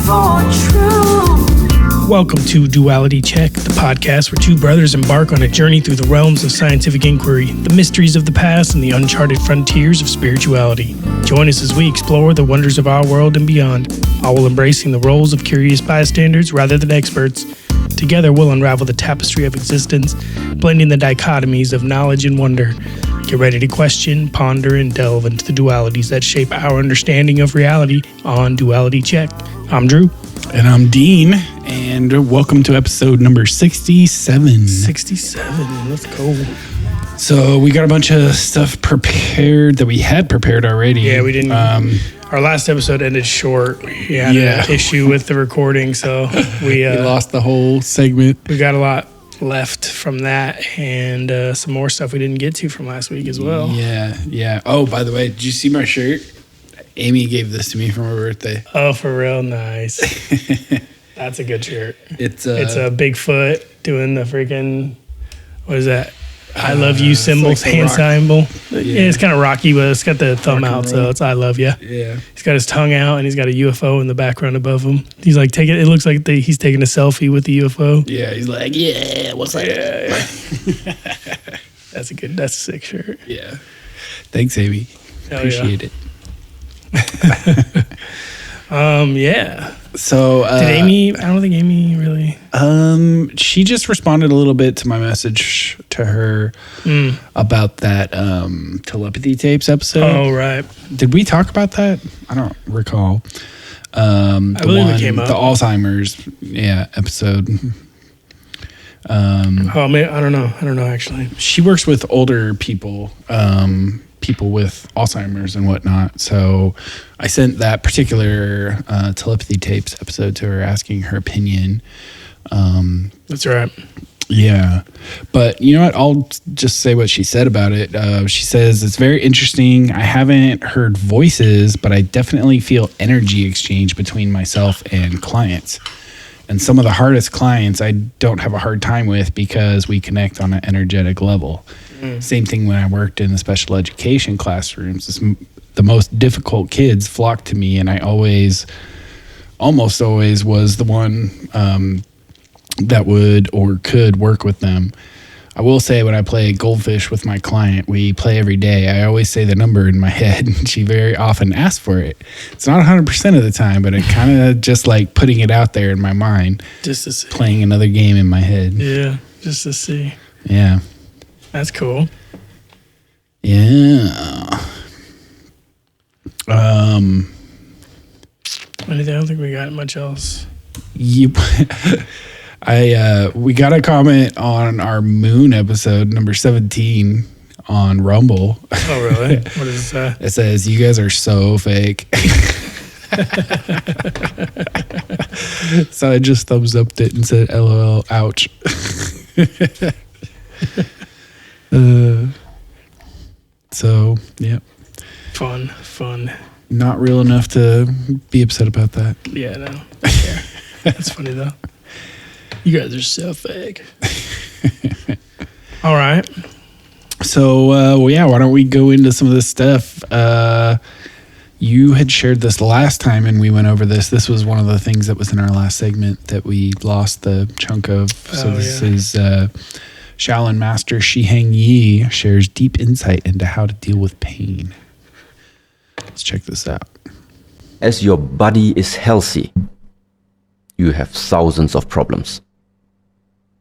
for truth. Welcome to Duality Check, the podcast where two brothers embark on a journey through the realms of scientific inquiry, the mysteries of the past, and the uncharted frontiers of spirituality. Join us as we explore the wonders of our world and beyond, all while embracing the roles of curious bystanders rather than experts. Together, we'll unravel the tapestry of existence, blending the dichotomies of knowledge and wonder. Get ready to question, ponder, and delve into the dualities that shape our understanding of reality on Duality Check. I'm Drew. And I'm Dean, and welcome to episode number 67. 67, let's go. So we got a bunch of stuff prepared that we had prepared already. Yeah, we didn't. Our last episode ended short. We had an issue with the recording, so we lost the whole segment. We got a lot left from that, and some more stuff we didn't get to from last week as well. Yeah. Oh, by the way, did you see my shirt? Amy gave this to me for my birthday. Oh, for real? Nice. That's a good shirt. It's a Bigfoot doing the freaking, what is that? I love you symbol, like hand symbol. Yeah, it's kind of rocky, but it's got the thumb out, so it's I love you. Yeah. He's got his tongue out, and he's got a UFO in the background above him. He's like it looks like he's taking a selfie with the UFO. Yeah, he's like, yeah, what's up? Yeah. That's a sick shirt. Yeah. Thanks, Amy. Appreciate it. Yeah. So did Amy? I don't think Amy really. She just responded a little bit to my message to her about that telepathy tapes episode. Oh, right. Did we talk about that? I don't recall. I believe it came up. The Alzheimer's, episode. I don't know actually. She works with older people. People with Alzheimer's and whatnot. So I sent that particular telepathy tapes episode to her asking her opinion. That's right. Yeah. But you know what? I'll just say what she said about it. She says, it's very interesting. I haven't heard voices, but I definitely feel energy exchange between myself and clients. And some of the hardest clients I don't have a hard time with because we connect on an energetic level. Same thing when I worked in the special education classrooms. The most difficult kids flocked to me, and I almost always was the one that would or could work with them. I will say when I play Goldfish with my client, we play every day. I always say the number in my head, and she very often asks for it. It's not 100% of the time, but it kind of just like putting it out there in my mind. Just to see. Playing another game in my head. Yeah, just to see. Yeah. That's cool. Yeah. I don't think we got much else. We got a comment on our moon episode number 17 on Rumble. Oh, really? What does it say? It says, you guys are so fake. So I just thumbs upped it and said, LOL, ouch. So, yeah. Fun. Not real enough to be upset about that. Yeah, no. Yeah. That's funny, though. You guys are so fake. All right. So, why don't we go into some of this stuff? You had shared this last time, and we went over this. This was one of the things that was in our last segment that we lost the chunk of. So this is Shaolin Master Shi Heng Yi shares deep insight into how to deal with pain. Let's check this out. As your body is healthy, you have thousands of problems.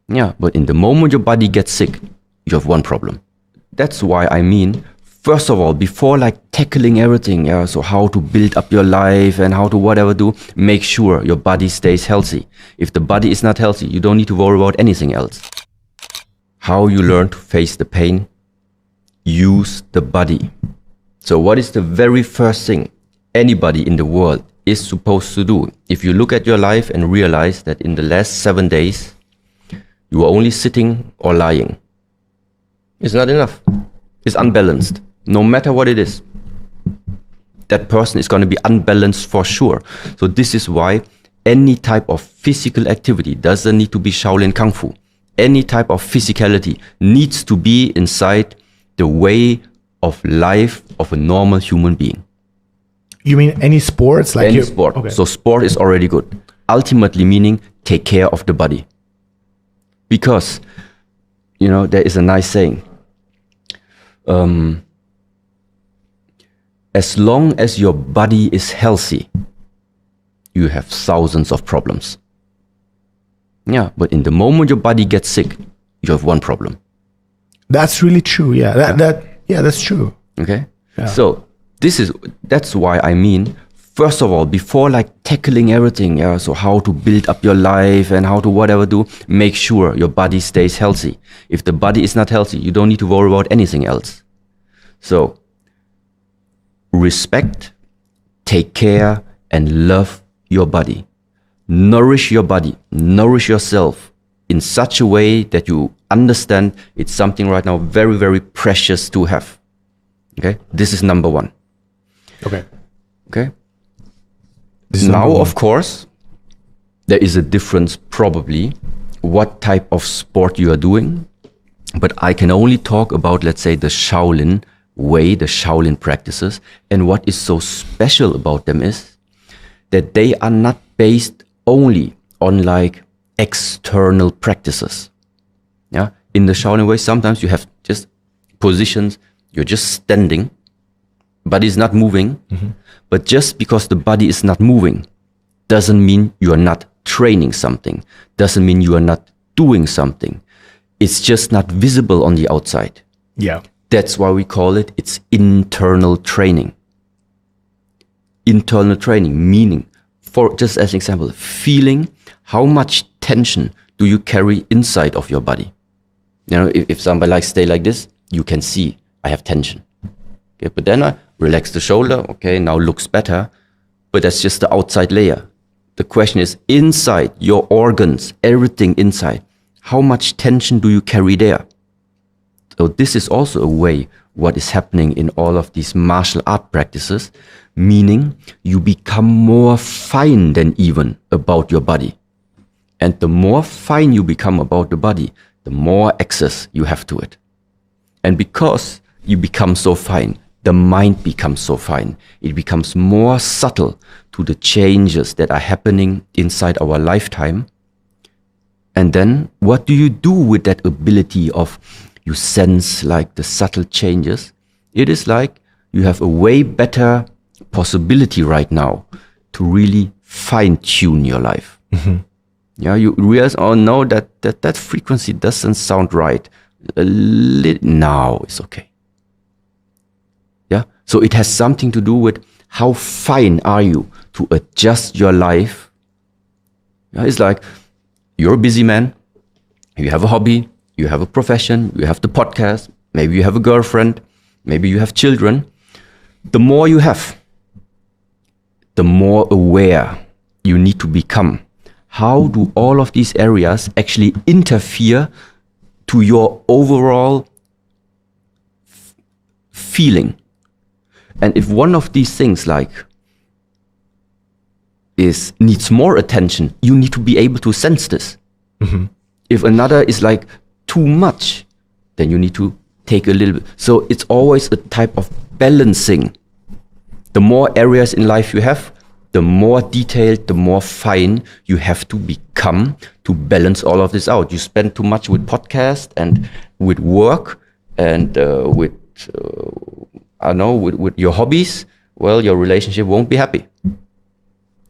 Yeah, but in the moment your body gets sick, you have one problem. That's why first of all, before tackling everything, so how to build up your life and how to whatever do, make sure your body stays healthy. If the body is not healthy, you don't need to worry about anything else. How you learn to face the pain? Use the body. So what is the very first thing anybody in the world is supposed to do? If you look at your life and realize that in the last 7 days, you are only sitting or lying, it's not enough. It's unbalanced. No matter what it is, that person is going to be unbalanced for sure. So this is why any type of physical activity doesn't need to be Shaolin Kung Fu. Any type of physicality needs to be inside the way of life of a normal human being. You mean any sports? Like Any sport. Okay. So sport is already good. Ultimately meaning take care of the body. Because, there is a nice saying. As long as your body is healthy, you have thousands of problems. Yeah, but in the moment your body gets sick, you have one problem. That's really true. Yeah, that's true. Okay? Yeah. So that's why I mean, first of all, before like tackling everything, so how to build up your life and how to whatever do, make sure your body stays healthy. If the body is not healthy, you don't need to worry about anything else. So respect, take care, and love your body. Nourish your body, nourish yourself in such a way that you understand it's something right now very, very precious to have. Okay, this is number one. Okay. Now, of course, there is a difference probably what type of sport you are doing, but I can only talk about, let's say, the Shaolin way, the Shaolin practices, and what is so special about them is that they are not based only on like external practices. Yeah, in the Shaolin way, sometimes you have just positions, you're just standing, body is not moving, but just because the body is not moving doesn't mean you are not training something, doesn't mean you are not doing something. It's just not visible on the outside. Yeah. That's why we call it's internal training. Internal training, meaning, for just as an example, feeling how much tension do you carry inside of your body. If somebody likes stay like this, you can see I have tension. Okay, but then I relax the shoulder. Okay, now looks better. But that's just the outside layer. The question is inside your organs, everything inside. How much tension do you carry there? So this is also a way what is happening in all of these martial art practices, meaning you become more fine than even about your body. And the more fine you become about the body, the more access you have to it. And because you become so fine, the mind becomes so fine. It becomes more subtle to the changes that are happening inside our lifetime. And then what do you do with that ability of you sense like the subtle changes? It is like you have a way better possibility right now to really fine tune your life. Yeah, you realize, oh no, that frequency doesn't sound right. Now it's okay. Yeah, so it has something to do with how fine are you to adjust your life. Yeah, it's like you're a busy man, you have a hobby, you have a profession, you have the podcast, maybe you have a girlfriend, maybe you have children. The more you have, the more aware you need to become. How do all of these areas actually interfere to your overall feeling? And if one of these things needs more attention, you need to be able to sense this. If another is like too much, then you need to take a little bit. So it's always a type of balancing. The more areas in life you have, the more detailed, the more fine you have to become to balance all of this out. You spend too much with podcast and with work and with your hobbies. Well, your relationship won't be happy.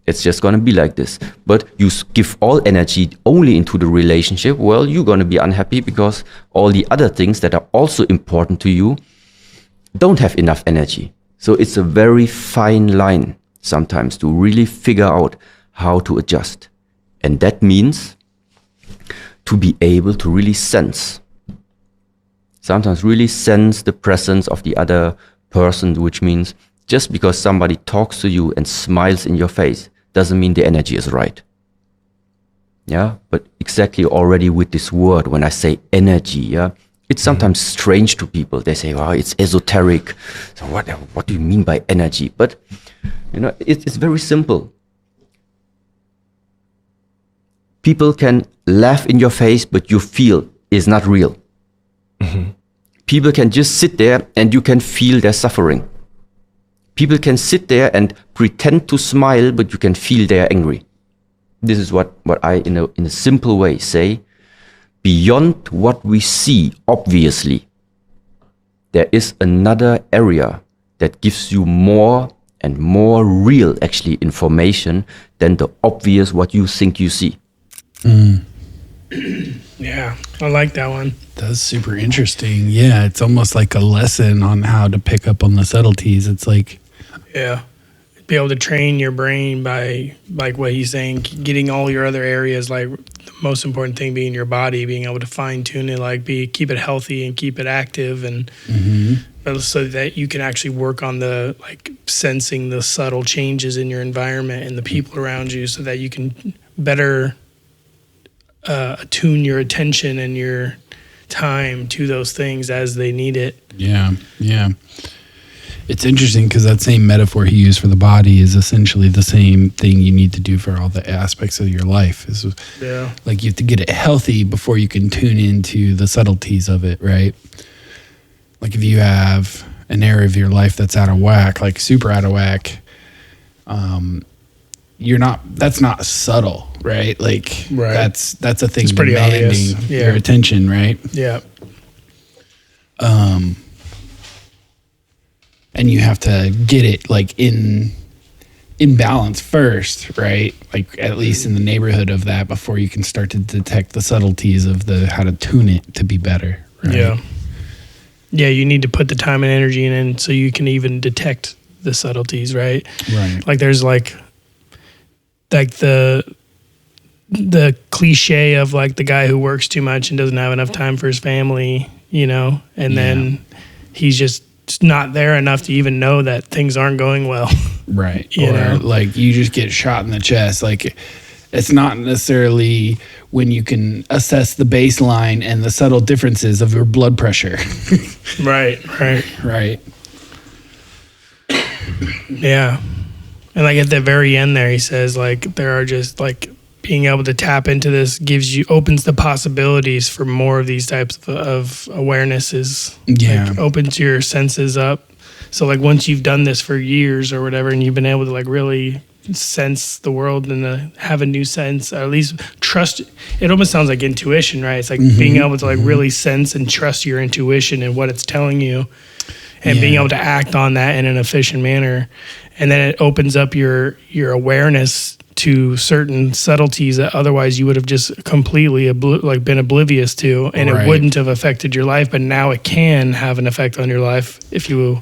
It's just going to be like this. But you give all energy only into the relationship, well, you're going to be unhappy because all the other things that are also important to you don't have enough energy. So it's a very fine line sometimes to really figure out how to adjust. And that means to be able to really sense. Sometimes really sense the presence of the other person, which means just because somebody talks to you and smiles in your face doesn't mean the energy is right. Yeah, but exactly already with this word, when I say energy, yeah, it's sometimes strange to people. They say, "Wow, it's esoteric." So what do you mean by energy? But it's very simple. People can laugh in your face, but you feel is not real. People can just sit there and you can feel their suffering. People can sit there and pretend to smile, but you can feel they're angry. This is what I, in a simple way, say. Beyond what we see, obviously, there is another area that gives you more and more real, actually, information than the obvious what you think you see. Yeah, I like that one. That's super interesting. Yeah, it's almost like a lesson on how to pick up on the subtleties. It's like, Yeah. Be able to train your brain by, like what he's saying, getting all your other areas, like the most important thing being your body, being able to fine tune it, like keep it healthy and keep it active, and so that you can actually work on the, like, sensing the subtle changes in your environment and the people around you, so that you can better attune your attention and your time to those things as they need it. yeah. It's interesting because that same metaphor he used for the body is essentially the same thing you need to do for all the aspects of your life. Like you have to get it healthy before you can tune into the subtleties of it, right? Like if you have an area of your life that's out of whack, like super out of whack, that's not subtle, right? Like that's a thing it's pretty demanding obvious. Yeah. your attention, right? Yeah. And you have to get it like in balance first, right? Like at least in the neighborhood of that before you can start to detect the subtleties of how to tune it to be better, right? Yeah. Yeah, you need to put the time and energy in so you can even detect the subtleties, right? Right. Like there's like the cliche of like the guy who works too much and doesn't have enough time for his family, and then he's just not there enough to even know that things aren't going well. Right. You know? Like you just get shot in the chest. Like it's not necessarily when you can assess the baseline and the subtle differences of your blood pressure. Right. Right. Yeah. And like at the very end there, he says like there are just like being able to tap into this opens the possibilities for more of these types of awarenesses. Yeah. Like, opens your senses up. So like once you've done this for years or whatever, and you've been able to like really sense the world and have a new sense, or at least trust, it almost sounds like intuition, right? It's like being able to like really sense and trust your intuition and what it's telling you, and being able to act on that in an efficient manner. And then it opens up your awareness to certain subtleties that otherwise you would have just completely been oblivious to, and it wouldn't have affected your life, but now it can have an effect on your life if you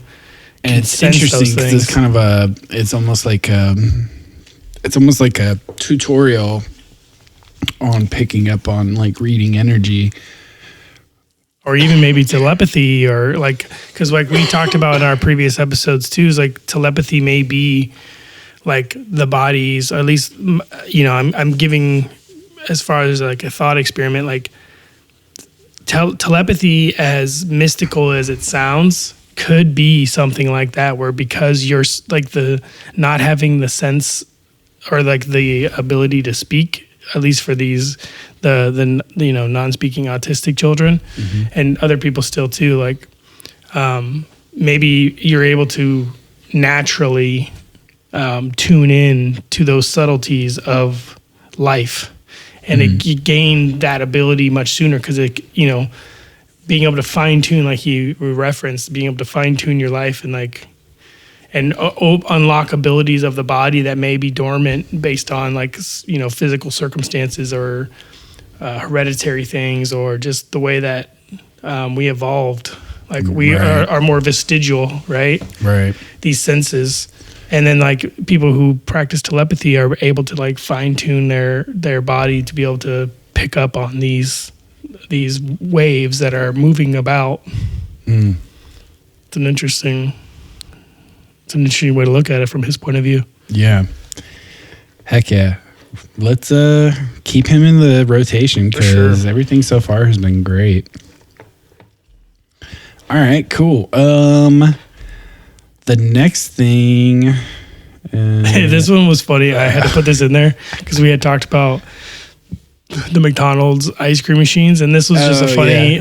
and it's interesting because it's kind of it's almost like a tutorial on picking up on like reading energy, or even maybe telepathy, or like, because like we talked about in our previous episodes too, is like telepathy may be like the body's, or at least, I'm giving, as far as like a thought experiment, like telepathy, as mystical as it sounds, could be something like that, where because you're like the not having the sense or like the ability to speak, at least for these the non-speaking autistic children, and other people still too, like maybe you're able to naturally tune in to those subtleties of life, and you gain that ability much sooner, because being able to fine tune, like you referenced, being able to fine tune your life and like unlock abilities of the body that may be dormant based on like physical circumstances or hereditary things, or just the way that we evolved. Like we are more vestigial, right? Right. These senses. And then like people who practice telepathy are able to like fine tune their body to be able to pick up on these waves that are moving about. It's an interesting way to look at it from his point of view. Yeah. Heck yeah. Let's keep him in the rotation, because everything so far has been great. All right, cool. The next thing. This one was funny. I had to put this in there because we had talked about the McDonald's ice cream machines, and this was just a funny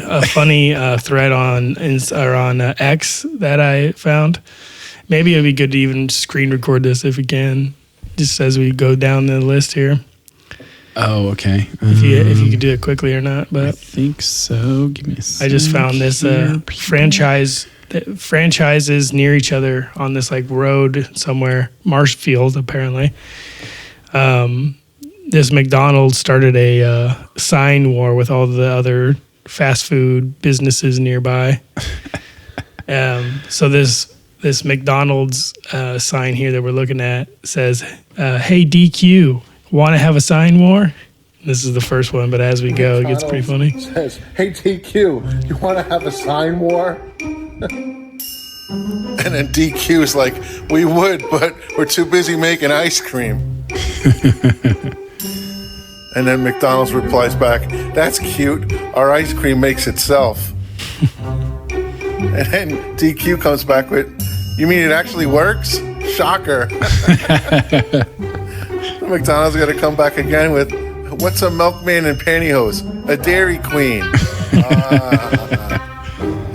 thread on X that I found. Maybe it'd be good to even screen record this if we can, just as we go down the list here. Oh, okay. If you could do it quickly or not, but I think so. Give me a second. I just found this franchises near each other on this like road somewhere, Marshfield apparently. This McDonald's started a sign war with all the other fast food businesses nearby. So this McDonald's sign here that we're looking at says, "Hey DQ, want to have a sign war?" This is the first one, but as we go, it gets pretty funny. Says, "Hey DQ, you want to have a sign war?" And then DQ is like, "We would, but we're too busy making ice cream." And then McDonald's replies back, "That's cute. Our ice cream makes itself." And then DQ comes back with, "You mean it actually works? Shocker." McDonald's got to come back again with, "What's a milkman in pantyhose? A Dairy Queen."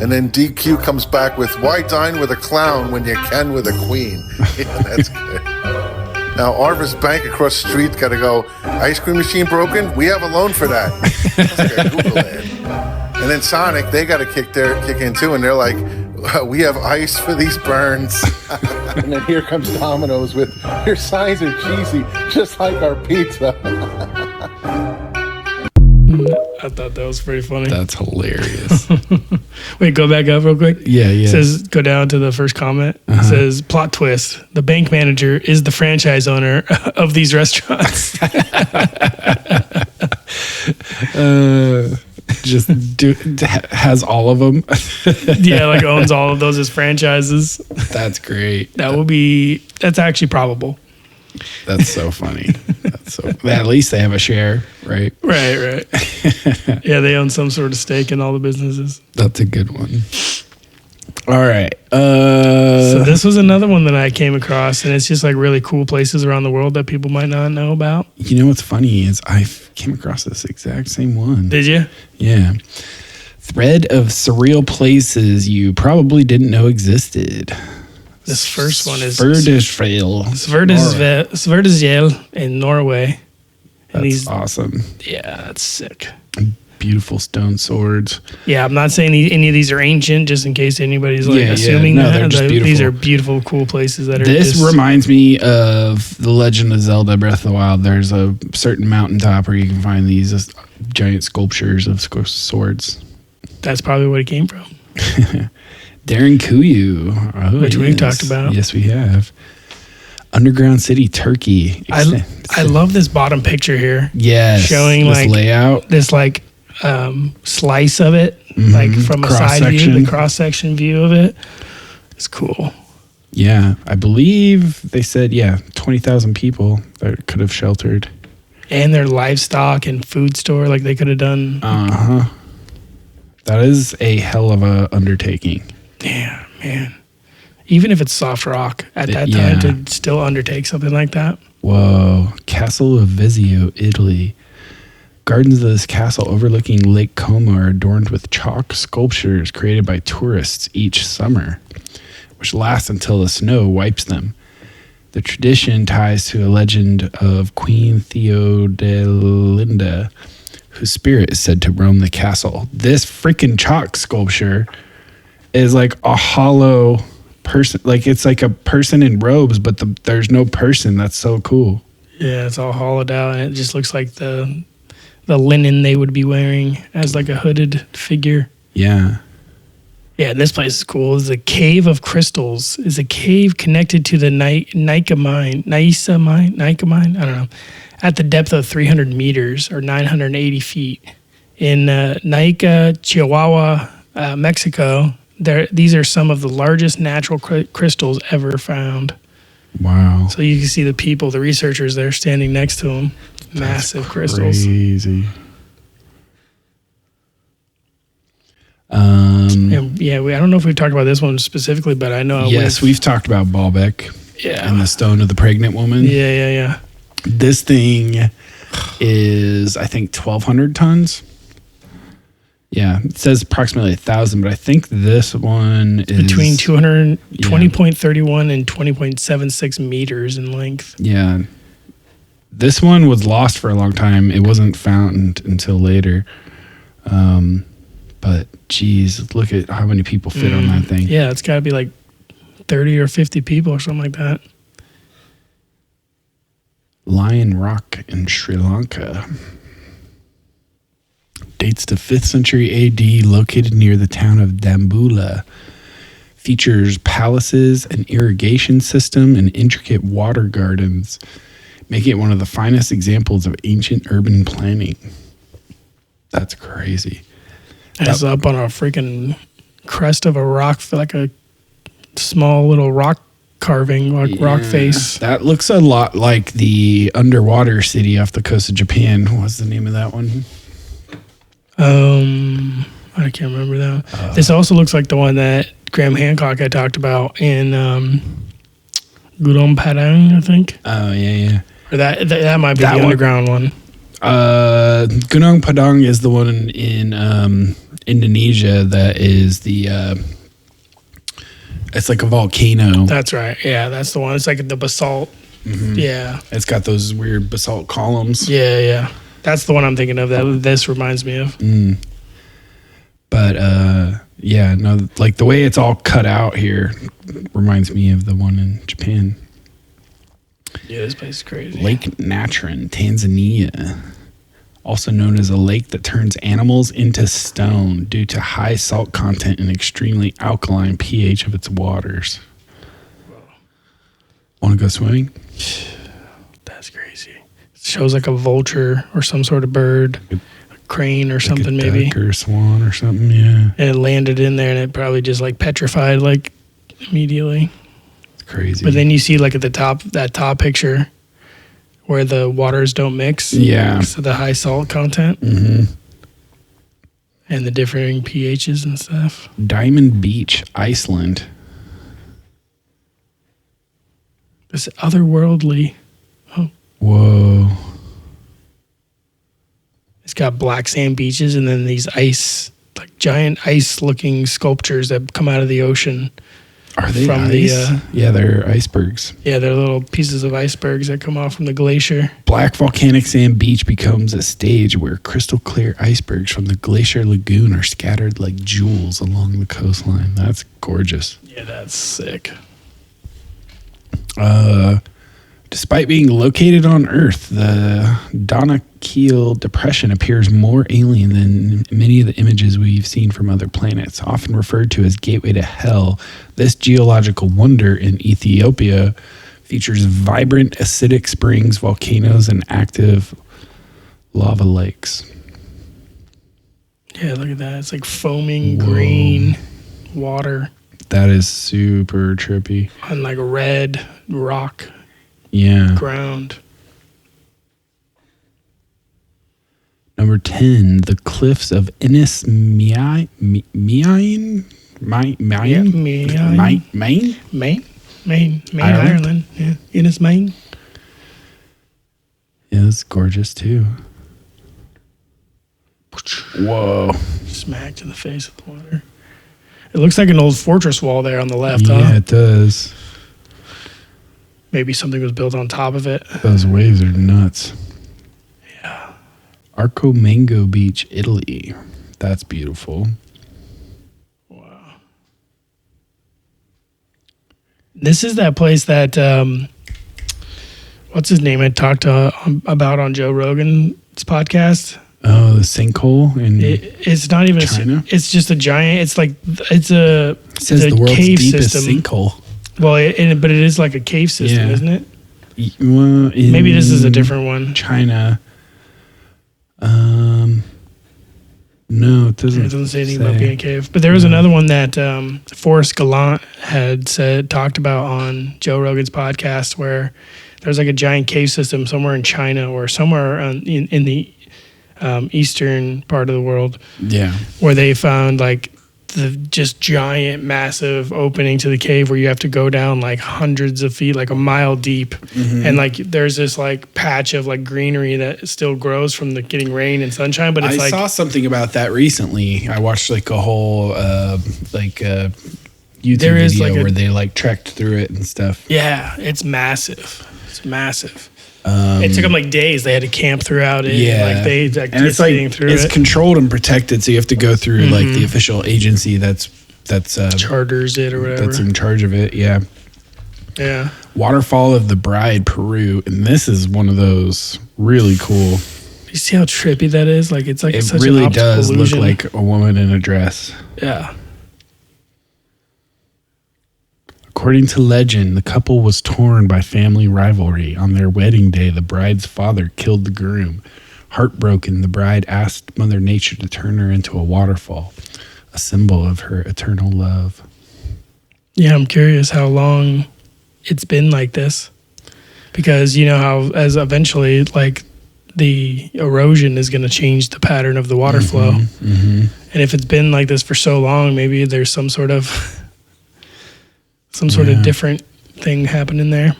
And then DQ comes back with, "Why dine with a clown when you can with a queen?" Yeah, that's good. Now, Arvis Bank across the street got to go, "Ice cream machine broken? We have a loan for that." Okay, Google it. And then Sonic, they got to kick in too, and they're like, "We have ice for these burns." And then here comes Domino's with, "Your signs are cheesy, just like our pizza." I thought that was pretty funny. That's hilarious. Wait, go back up real quick. Yeah. It says, go down to the first comment. It says, plot twist. The bank manager is the franchise owner of these restaurants. Has all of them. Yeah, like owns all of those as franchises. That's great. That's actually probable. That's so funny. At least they have a share, right? Right. Yeah, they own some sort of stake in all the businesses. That's a good one. All right. So this was another one that I came across, and it's just like really cool places around the world that people might not know about. You know what's funny is I came across this exact same one. Did you? Yeah. Thread of surreal places you probably didn't know existed. This first one is Sverdisfjell in Norway. That's awesome. Yeah, that's sick. Beautiful stone swords. Yeah, I'm not saying any of these are ancient, just in case anybody's assuming No, that. they're just beautiful. These are beautiful, cool places that are. This reminds me of The Legend of Zelda: Breath of the Wild. There's a certain mountaintop where you can find these giant sculptures of swords. That's probably what it came from. Darren Kuyu, which we've talked about. Yes, we have. Underground City, Turkey. I love this bottom picture here. Yes, showing this like layout, this like slice of it, like from a side view, the cross section view of it. It's cool. Yeah, I believe they said 20,000 people that could have sheltered, and their livestock and food store. Like they could have done. That is a hell of a undertaking. Yeah, man. Even if it's soft rock at that time, to still undertake something like that. Whoa. Castle of Vizio, Italy. Gardens of this castle overlooking Lake Como are adorned with chalk sculptures created by tourists each summer, which last until the snow wipes them. The tradition ties to a legend of Queen Theodelinda, whose spirit is said to roam the castle. This freaking chalk sculpture is like a hollow person. Like it's like a person in robes, but there's no person. That's so cool. Yeah, it's all hollowed out, and it just looks like the linen they would be wearing as like a hooded figure. Yeah. Yeah, and this place is cool. It's a cave of crystals. It's a cave connected to the Nika mine. I don't know. At the depth of 300 meters or 980 feet in Nika, Chihuahua, Mexico. These are some of the largest natural crystals ever found. Wow. So you can see the people, the researchers there standing next to them. Massive crystals. Crazy. I don't know if we've talked about this one specifically, but I know. Yes, we've talked about Baalbek. Yeah. And the stone of the pregnant woman. Yeah. This thing is, I think, 1,200 tons. Yeah, it says approximately 1,000, but I think this one is between 20.31 and 20.76 meters in length. Yeah. This one was lost for a long time. It wasn't found until later. But geez, look at how many people fit on that thing. Yeah, it's got to be like 30 or 50 people or something like that. Lion Rock in Sri Lanka. Dates to 5th century AD, located near the town of Dambulla. Features palaces, an irrigation system, and intricate water gardens, making it one of the finest examples of ancient urban planning. That's crazy. It's up on a freaking crest of a rock, like a small little rock carving, like rock face. That looks a lot like the underwater city off the coast of Japan. What's the name of that one? I can't remember that. This also looks like the one that Graham Hancock had talked about in Gudong Padang, I think. Oh, yeah. Or that might be the underground one. Gunung Padang is the one in Indonesia that is the it's like a volcano. That's right. Yeah, that's the one. It's like the basalt. Mm-hmm. Yeah. It's got those weird basalt columns. Yeah. That's the one I'm thinking of that this reminds me of. But yeah, no, like the way it's all cut out here reminds me of the one in Japan. Yeah, this place is crazy. Lake Natron, Tanzania. Also known as a lake that turns animals into stone due to high salt content and extremely alkaline pH of its waters. Want to go swimming? That's crazy. It shows like a vulture or some sort of bird, a crane or something like a maybe. Duck or a swan or something, yeah. And it landed in there and it probably just like petrified like immediately. It's crazy. But then you see like at the top, that top picture where the waters don't mix. Yeah. So the high salt content. Mm-hmm. And the differing pHs and stuff. Diamond Beach, Iceland. This otherworldly. Oh. Whoa. It's got black sand beaches and then these ice, like giant ice looking sculptures that come out of the ocean. Are they from ice? Yeah, they're icebergs. Yeah, they're little pieces of icebergs that come off from the glacier. Black volcanic sand beach becomes a stage where crystal clear icebergs from the glacier lagoon are scattered like jewels along the coastline. That's gorgeous. Yeah, that's sick. Despite being located on Earth, the Danakil Depression appears more alien than many of the images we've seen from other planets. Often referred to as Gateway to Hell, this geological wonder in Ethiopia features vibrant acidic springs, volcanoes, and active lava lakes. Yeah, look at that. It's like foaming green water. That is super trippy. On like red rock. Yeah. Ground. Number 10, the cliffs of Innis Main, Ireland. Yeah, Innis Main. Yeah, it's gorgeous too. Whoa. Smacked in the face of the water. It looks like an old fortress wall there on the left, Yeah, huh? it does. Maybe something was built on top of it. Those waves are nuts. Yeah. Arco Mango Beach, Italy. That's beautiful. Wow. This is that place that, what's his name? I talked about on Joe Rogan's podcast. Oh, the sinkhole in it's not even China? It's just a giant. It's like it says the world's cave deepest system. sinkhole. Well, but it is like a cave system, Yeah. isn't it? Well, Maybe this is a different one. China. No, it doesn't. It doesn't say anything about being a cave. But there was another one that Forrest Gallant had talked about on Joe Rogan's podcast, where there's like a giant cave system somewhere in China or somewhere in the eastern part of the world. Yeah. Where they found like the just giant, massive opening to the cave where you have to go down like hundreds of feet, like a mile deep. And like there's this like patch of like greenery that still grows from the getting rain and sunshine. But it's I like saw something about that recently. I watched like a whole YouTube There is, video like, where they like trekked through it and stuff. yeah, it's massive. It's massive. It took them like days. They had to camp throughout it. Yeah, Like they like, and it's like through it's it. controlled and protected, so you have to go through like the official agency that's Charters it or whatever. that's in charge of it. Yeah. Yeah. Waterfall of the Bride, Peru, and this is one of those really cool. You see how trippy that is? Like it's like It such really an optical does illusion. look like a woman in a dress. Yeah. According to legend, the couple was torn by family rivalry. On their wedding day, the bride's father killed the groom. Heartbroken, the bride asked Mother Nature to turn her into a waterfall, a symbol of her eternal love. Yeah, I'm curious how long it's been like this. Because you know how as eventually like the erosion is going to change the pattern of the water flow. And if it's been like this for so long, maybe there's some sort of different thing happening there.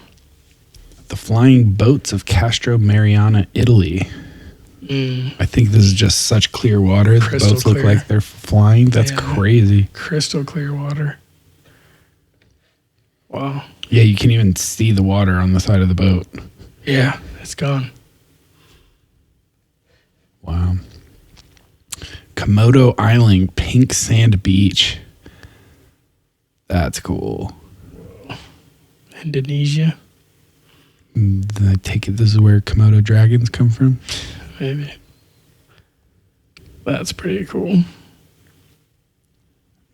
The flying boats of Castro Mariana, Italy. I think this is just such clear water. The Crystal boats look clear. like they're flying. That's Yeah. crazy. Crystal clear water. Wow. Yeah, you can even see the water on the side of the boat. Yeah, it's gone. Wow. Komodo Island, pink sand beach. That's cool. Indonesia, I take it this is where Komodo dragons come from. maybe. That's pretty cool.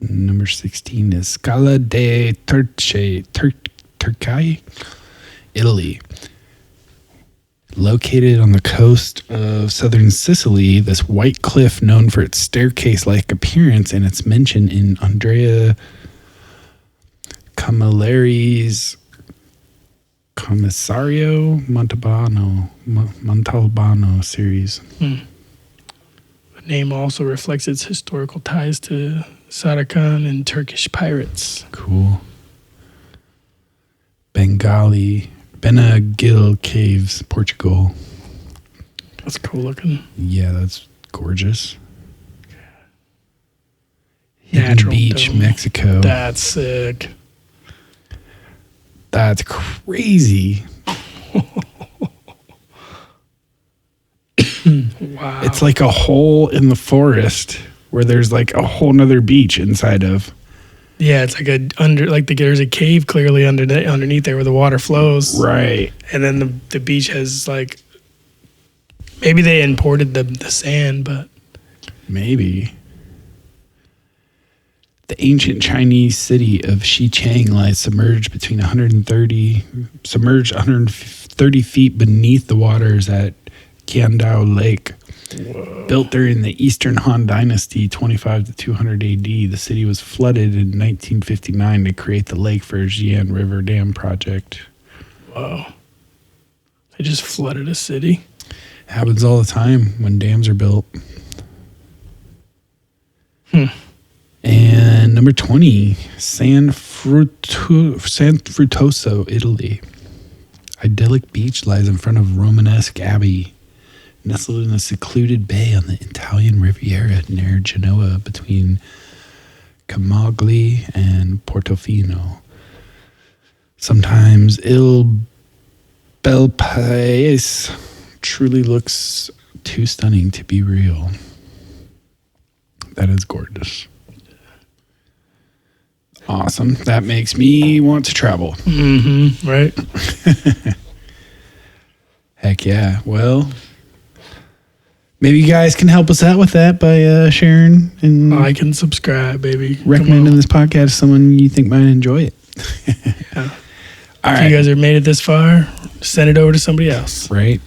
Number 16 is Scala de Turcaia, Italy. Located on the coast of southern Sicily, this white cliff known for its staircase-like appearance, and it's mentioned in Andrea Camilleri's Commissario Montalbano series. The name also reflects its historical ties to Saracen and Turkish pirates. Cool. Benagil Caves, Portugal. That's cool looking. Yeah, that's gorgeous. Hidden Natural Beach, dome. Mexico. That's sick. That's crazy. Wow. It's like a hole in the forest where there's like a whole nother beach inside of. Yeah, it's like there's a cave clearly underneath there where the water flows. Right. And then the beach has like, maybe they imported the sand, but Maybe. The ancient Chinese city of Xichang lies submerged 130 feet beneath the waters at Qiandao Lake. Whoa. Built during the Eastern Han Dynasty, 25 to 200 AD, the city was flooded in 1959 to create the lake for Jian River Dam project. whoa. They just flooded a city. It happens all the time when dams are built. And number 20, San Frutoso, Italy. Idyllic beach lies in front of Romanesque Abbey, nestled in a secluded bay on the Italian Riviera near Genoa between Camogli and Portofino. Sometimes Il Bel Paese truly looks too stunning to be real. That is gorgeous. Awesome. That makes me want to travel. Mm-hmm. Right. Heck yeah. Well, maybe you guys can help us out with that by sharing and Like and subscribe, baby. recommending this podcast to someone you think might enjoy it. Yeah. All If right. you guys have made it this far, send it over to somebody else. Right.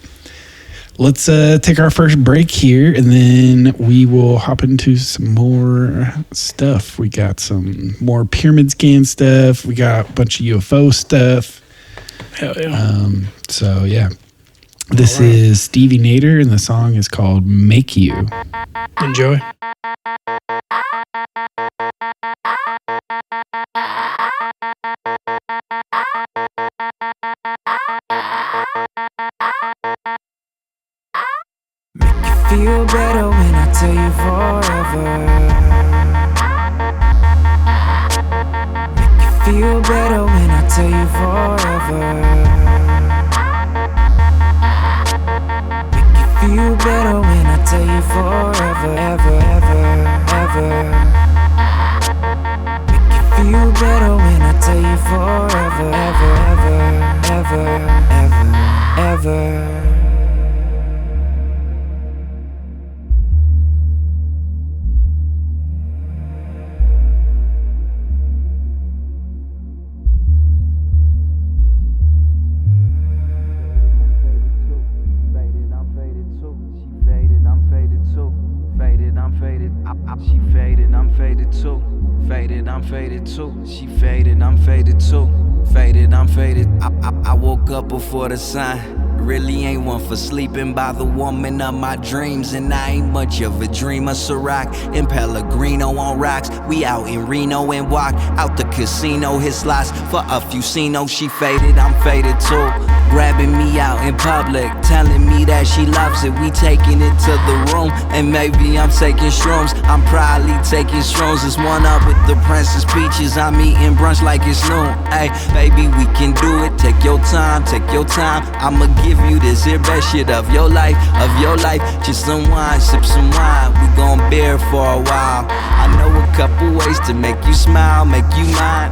Let's take our first break here, and then we will hop into some more stuff. We got some more pyramid scan stuff. We got a bunch of UFO stuff. Hell yeah. So, yeah. This All right. is Stevie Nader, and the song is called Make You. Enjoy. feel better when I tell you forever. Make you feel better when I tell you forever. Make you feel better when I tell you forever, ever, ever, ever. Make you feel better when I tell you forever, ever, ever, ever, ever, ever. She faded, I'm faded too. Faded, I'm faded too. She faded, I'm faded too. Faded, I'm faded. I woke up before the sun. Really ain't one for sleeping by the woman of my dreams. And I ain't much of a dreamer. Ciroc and Pellegrino on rocks. We out in Reno and walk out the casino. Hit slots for a few Cinos. She faded, I'm faded too. Grabbing me out in public, telling me that she loves it. We taking it to the room, and maybe I'm taking shrooms. I'm probably taking shrooms. It's one up with the Princess Peaches. I'm eating brunch like it's noon. Hey, baby, we can do it. Take your time, take your time. I'ma give you this here best shit of your life, of your life. Just some wine, sip some wine. We gon' bear for a while. I know a couple ways to make you smile, make you mine.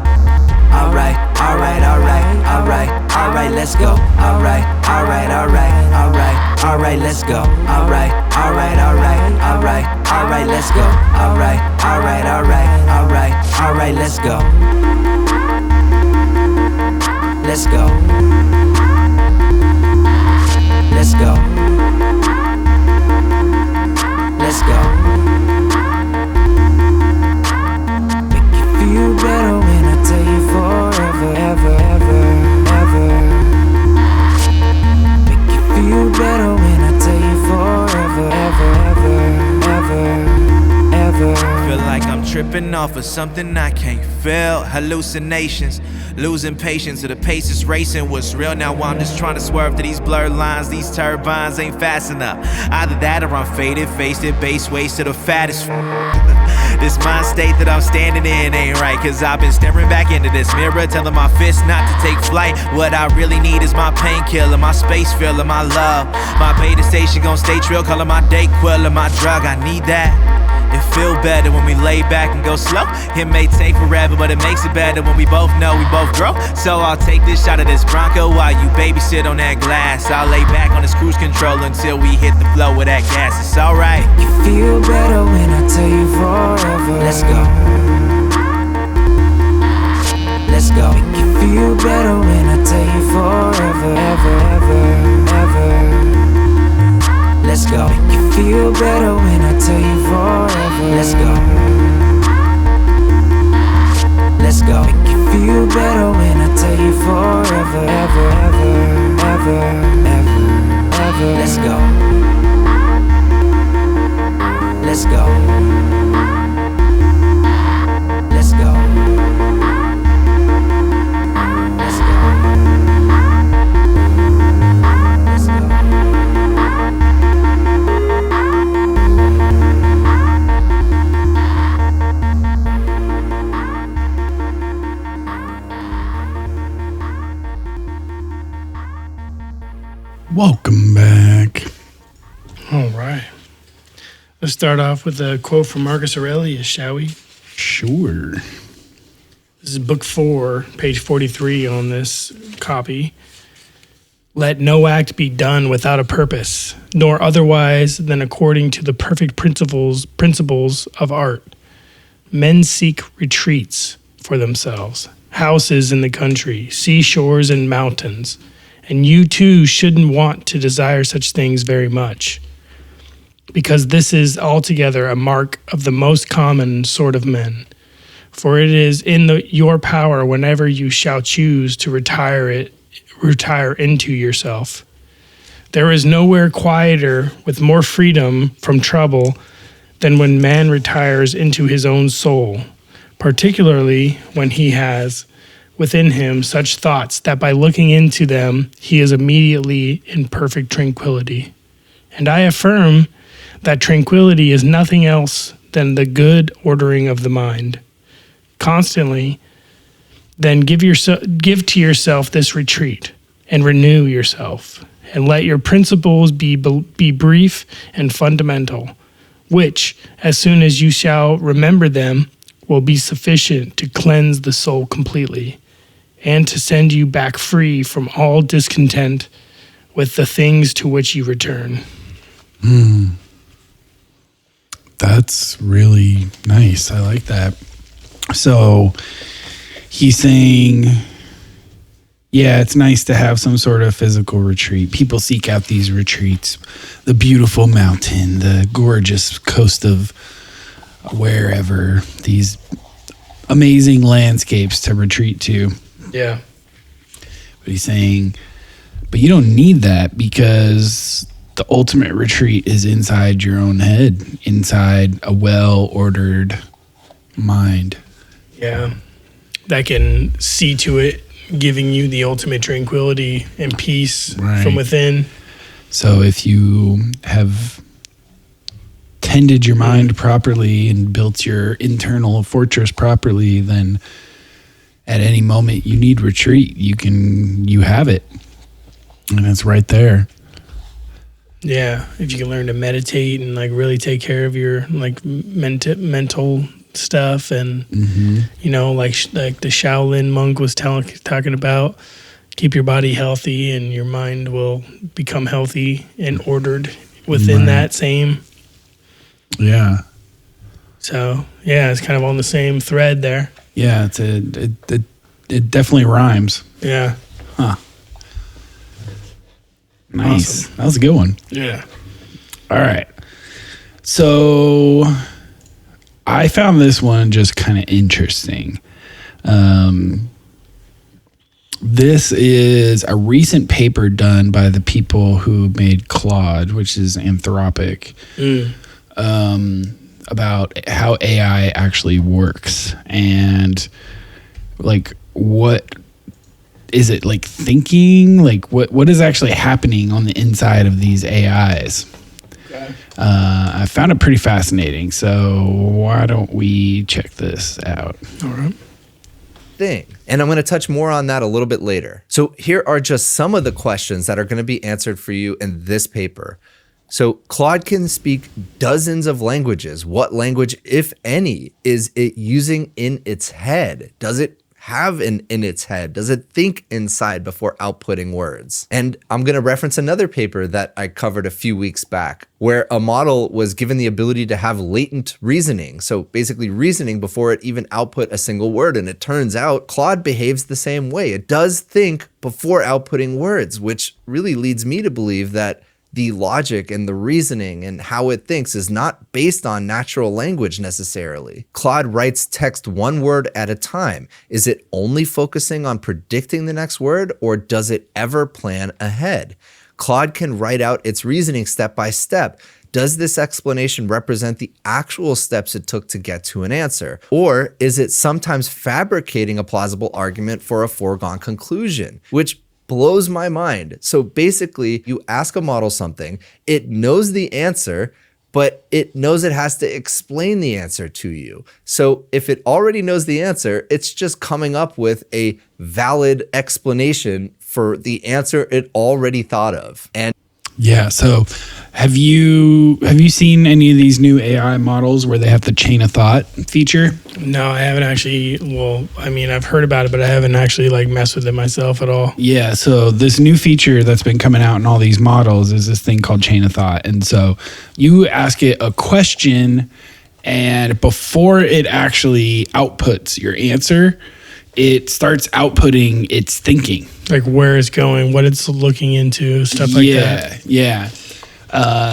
Alright, alright, alright, alright, alright, let's go. Alright, alright, alright, alright, alright, let's go. Alright, alright, alright, alright, alright, let's go. Alright, alright, alright, alright, alright, let's go. Let's go. Let's go. Let's go. Make you feel better when I tell you forever, ever, ever, ever. Make you feel better when I tell you forever, ever, ever, ever, ever. Feel like I'm tripping off of something I can't feel. Hallucinations, losing patience, the pace is racing. What's real now? I'm just trying to swerve to these blurred lines. These turbines ain't fast enough. Either that or I'm faded, faced it, base waist to the fattest. This mind state that I'm standing in ain't right, cause I've been staring back into this mirror, telling my fist not to take flight. What I really need is my painkiller, my space filler, my love. My beta station gon' stay trill, calling my day quiller, my drug, I need that. It feel better when we lay back and go slow. It may take forever, but it makes it better when we both know we both grow. So I'll take this shot of this Bronco while you babysit on that glass. I'll lay back on this cruise control until we hit the flow with that gas. It's alright. You feel better when I tell you forever. Let's go. Let's go. Make you feel better when I tell you forever, ever, ever, ever. Let's go. Make you feel better when I tell you forever. Let's go. Let's go. Make you feel better when I tell you forever, ever, ever, ever, ever, ever. Let's go. Let's go. Let's go. Let's go. Let's go. Welcome back. All right. Let's start off with a quote from Marcus Aurelius, shall we? Sure. This is book 4, page 43 on this copy. Let no act be done without a purpose, nor otherwise than according to the perfect principles of art. Men seek retreats for themselves, houses in the country, seashores and mountains, and you too shouldn't want to desire such things very much, because this is altogether a mark of the most common sort of men. For it is in your power whenever you shall choose to retire into yourself. There is nowhere quieter with more freedom from trouble than when man retires into his own soul, particularly when he has within him such thoughts that by looking into them he is immediately in perfect tranquility. And I affirm that tranquility is nothing else than the good ordering of the mind. Constantly, then give to yourself this retreat and renew yourself, and let your principles be brief and fundamental, which, as soon as you shall remember them, will be sufficient to cleanse the soul completely, and to send you back free from all discontent with the things to which you return. That's really nice. I like that. So he's saying, yeah, it's nice to have some sort of physical retreat. People seek out these retreats, the beautiful mountain, the gorgeous coast of wherever, these amazing landscapes to retreat to. Yeah. But he's saying, but you don't need that, because the ultimate retreat is inside your own head, inside a well-ordered mind. Yeah. That can see to it, giving you the ultimate tranquility and peace from within. So if you have tended your mind properly and built your internal fortress properly, then at any moment you need retreat, you have it. And it's right there. Yeah. If you can learn to meditate and like really take care of your like mental stuff, and you know, like the Shaolin Monk was talking about, keep your body healthy and your mind will become healthy and ordered within that same. Yeah. So yeah, it's kind of on the same thread there. Yeah, it definitely rhymes. Yeah. Huh. Nice. Awesome. That was a good one. Yeah. All right. So I found this one just kind of interesting. This is a recent paper done by the people who made Claude, which is Anthropic, about how AI actually works, and like what is it like thinking, like what is actually happening on the inside of these AIs. Okay. I found it pretty fascinating, so why don't we check this out? All right. And I'm going to touch more on that a little bit later. So here are just some of the questions that are going to be answered for you in this paper. So Claude can speak dozens of languages. What language, if any, is it using in its head? Does it have in its head? Does it think inside before outputting words? And I'm going to reference another paper that I covered a few weeks back, where a model was given the ability to have latent reasoning. So basically reasoning before it even output a single word. And it turns out Claude behaves the same way. It does think before outputting words, which really leads me to believe that the logic and the reasoning and how it thinks is not based on natural language necessarily. Claude writes text one word at a time. Is it only focusing on predicting the next word, or does it ever plan ahead? Claude can write out its reasoning step by step. Does this explanation represent the actual steps it took to get to an answer? Or is it sometimes fabricating a plausible argument for a foregone conclusion, which blows my mind. So basically, you ask a model something, it knows the answer, but it knows it has to explain the answer to you. So if it already knows the answer, it's just coming up with a valid explanation for the answer it already thought of. And yeah, so have you seen any of these new AI models where they have the chain of thought feature? No, I haven't actually. Well, I mean, I've heard about it, but I haven't actually like messed with it myself at all. Yeah, so this new feature that's been coming out in all these models is this thing called chain of thought. And so you ask it a question, and before it actually outputs your answer, it starts outputting its thinking. Like where it's going, what it's looking into, stuff like that. Yeah.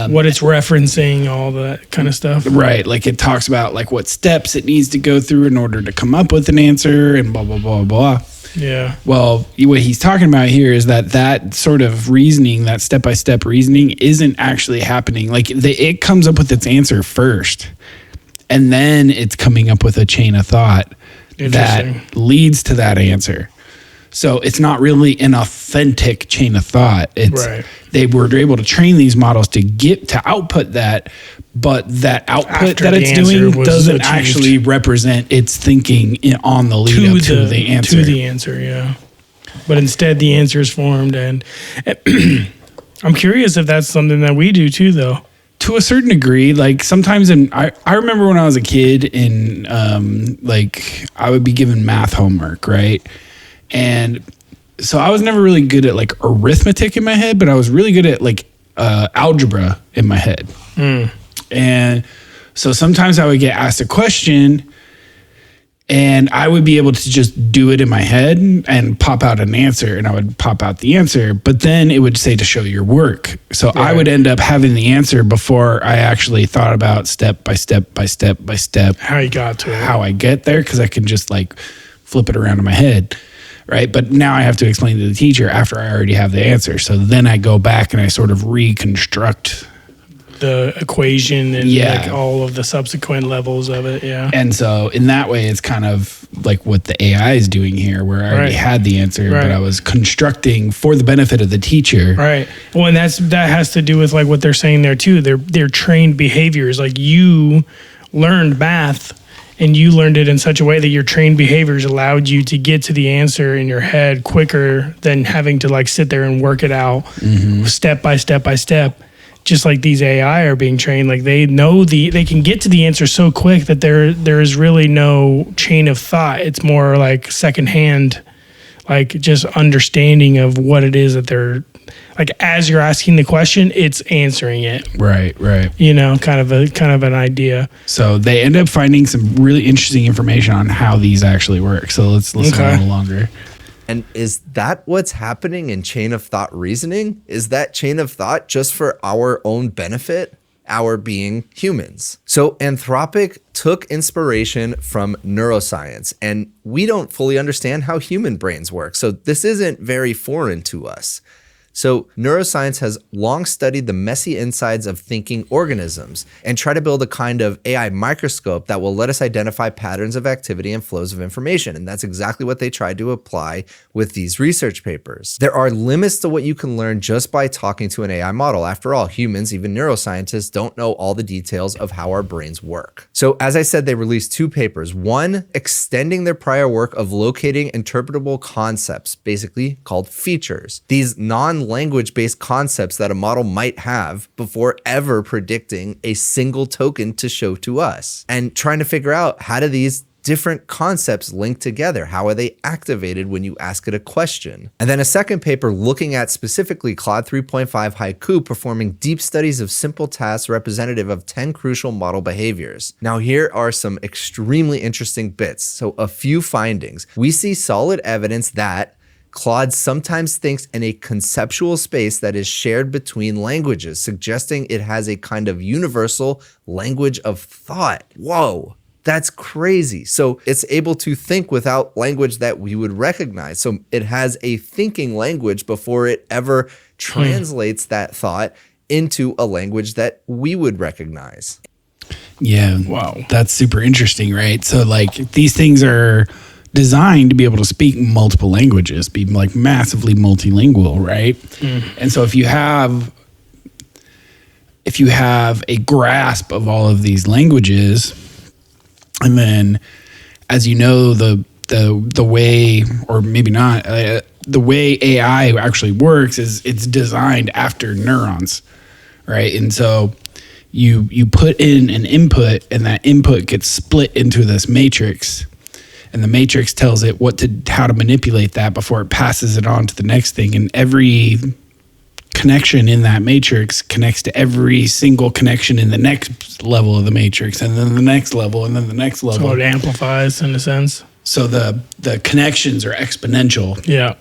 What it's referencing, all that kind of stuff. Right. Like it talks about like what steps it needs to go through in order to come up with an answer and blah, blah, blah, blah. Yeah. Well, what he's talking about here is that sort of reasoning, that step-by-step reasoning isn't actually happening. Like it comes up with its answer first, and then it's coming up with a chain of thought that leads to that answer. So it's not really an authentic chain of thought. It's Right. they were able to train these models to get to output that, but that output After that the it's answer doing was doesn't achieved. actually represent its thinking on the lead up to the answer. To the answer, yeah. But instead, the answer is formed, and I'm curious if that's something that we do too, though. To a certain degree, like sometimes I remember when I was a kid and like I would be given math homework, right? And so I was never really good at like arithmetic in my head, but I was really good at like algebra in my head. And so sometimes I would get asked a question and I would be able to just do it in my head and pop out an answer, and I would pop out the answer, but then it would say to show your work. So I would end up having the answer before I actually thought about step by step by step by step How you got to it. how I get there, because I can just like flip it around in my head. Right. But now I have to explain to the teacher after I already have the answer. So then I go back and I sort of reconstruct The equation and Yeah. like all of the subsequent levels of it, yeah. And so in that way, it's kind of like what the AI is doing here, where I already Right. had the answer, Right. but I was constructing for the benefit of the teacher. Right. Well, and that has to do with like what they're saying there too. They're trained behaviors. Like you learned math and you learned it in such a way that your trained behaviors allowed you to get to the answer in your head quicker than having to like sit there and work it out step by step by step. Just like these AI are being trained, like they know they can get to the answer so quick that there is really no chain of thought. It's more like secondhand, like just understanding of what it is that they're like. As you're asking the question, it's answering it. Right. Right. You know, kind of an idea. So they end up finding some really interesting information on how these actually work. So let's listen Okay. a little longer. And is that what's happening in chain of thought reasoning? Is that chain of thought just for our own benefit, our being humans? So Anthropic took inspiration from neuroscience, and we don't fully understand how human brains work. So this isn't very foreign to us. So neuroscience has long studied the messy insides of thinking organisms and try to build a kind of AI microscope that will let us identify patterns of activity and flows of information. And that's exactly what they tried to apply with these research papers. There are limits to what you can learn just by talking to an AI model. After all, humans, even neuroscientists, don't know all the details of how our brains work. So as I said, they released two papers. One, extending their prior work of locating interpretable concepts, basically called features. These non-language-based concepts that a model might have before ever predicting a single token to show to us, and trying to figure out how do these different concepts link together? How are they activated when you ask it a question? And then a second paper looking at specifically Claude 3.5 Haiku performing deep studies of simple tasks representative of 10 crucial model behaviors. Now here are some extremely interesting bits. So a few findings. We see solid evidence that Claude sometimes thinks in a conceptual space that is shared between languages, suggesting it has a kind of universal language of thought. Whoa, that's crazy. So it's able to think without language that we would recognize. So it has a thinking language before it ever translates that thought into a language that we would recognize. Yeah. Wow. That's super interesting, right? So like these things are designed to be able to speak multiple languages, be like massively multilingual, right? And so if you have a grasp of all of these languages, and then as you know, the way, or maybe not, the way AI actually works is it's designed after neurons, right? And so you put in an input, and that input gets split into this matrix, and the matrix tells it how to manipulate that before it passes it on to the next thing. And every connection in that matrix connects to every single connection in the next level of the matrix, and then the next level, and then the next level. So it amplifies in a sense. So the connections are exponential. Yeah.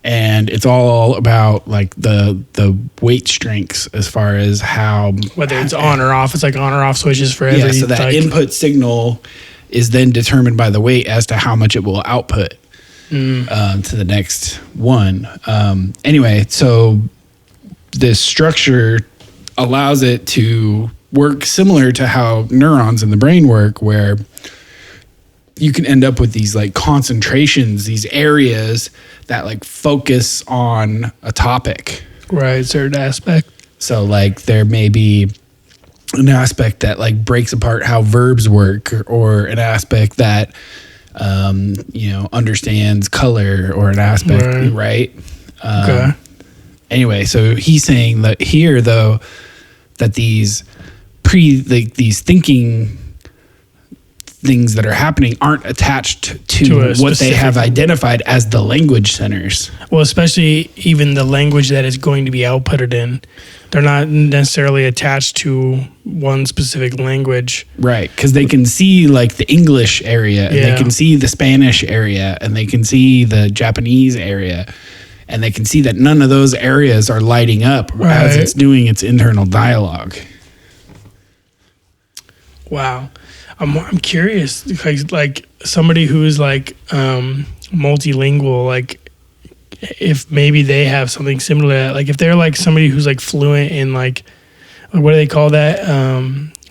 And it's all about like the weight strengths as far as how, Whether it's on or off, it's like on or off switches for every. yeah. So that like, input signal is then determined by the weight as to how much it will output to the next one. Anyway, so this structure allows it to work similar to how neurons in the brain work, where you can end up with these like concentrations, these areas that like focus on a topic. Right, certain aspect. So like there may be an aspect that like breaks apart how verbs work, or an aspect that understands color, or an aspect, right? Okay. Anyway, so he's saying that here though, that these thinking things that are happening aren't attached to what they have identified as the language centers. Well, especially even the language that is going to be outputted in. They're not necessarily attached to one specific language. Right, because they can see like the English area, and they can see the Spanish area, and they can see the Japanese area, and they can see that none of those areas are lighting up as it's doing its internal dialogue. Wow. I'm curious, like somebody who is like multilingual, like if maybe they have something similar to that. Like if they're like somebody who's like fluent in like, what do they call that?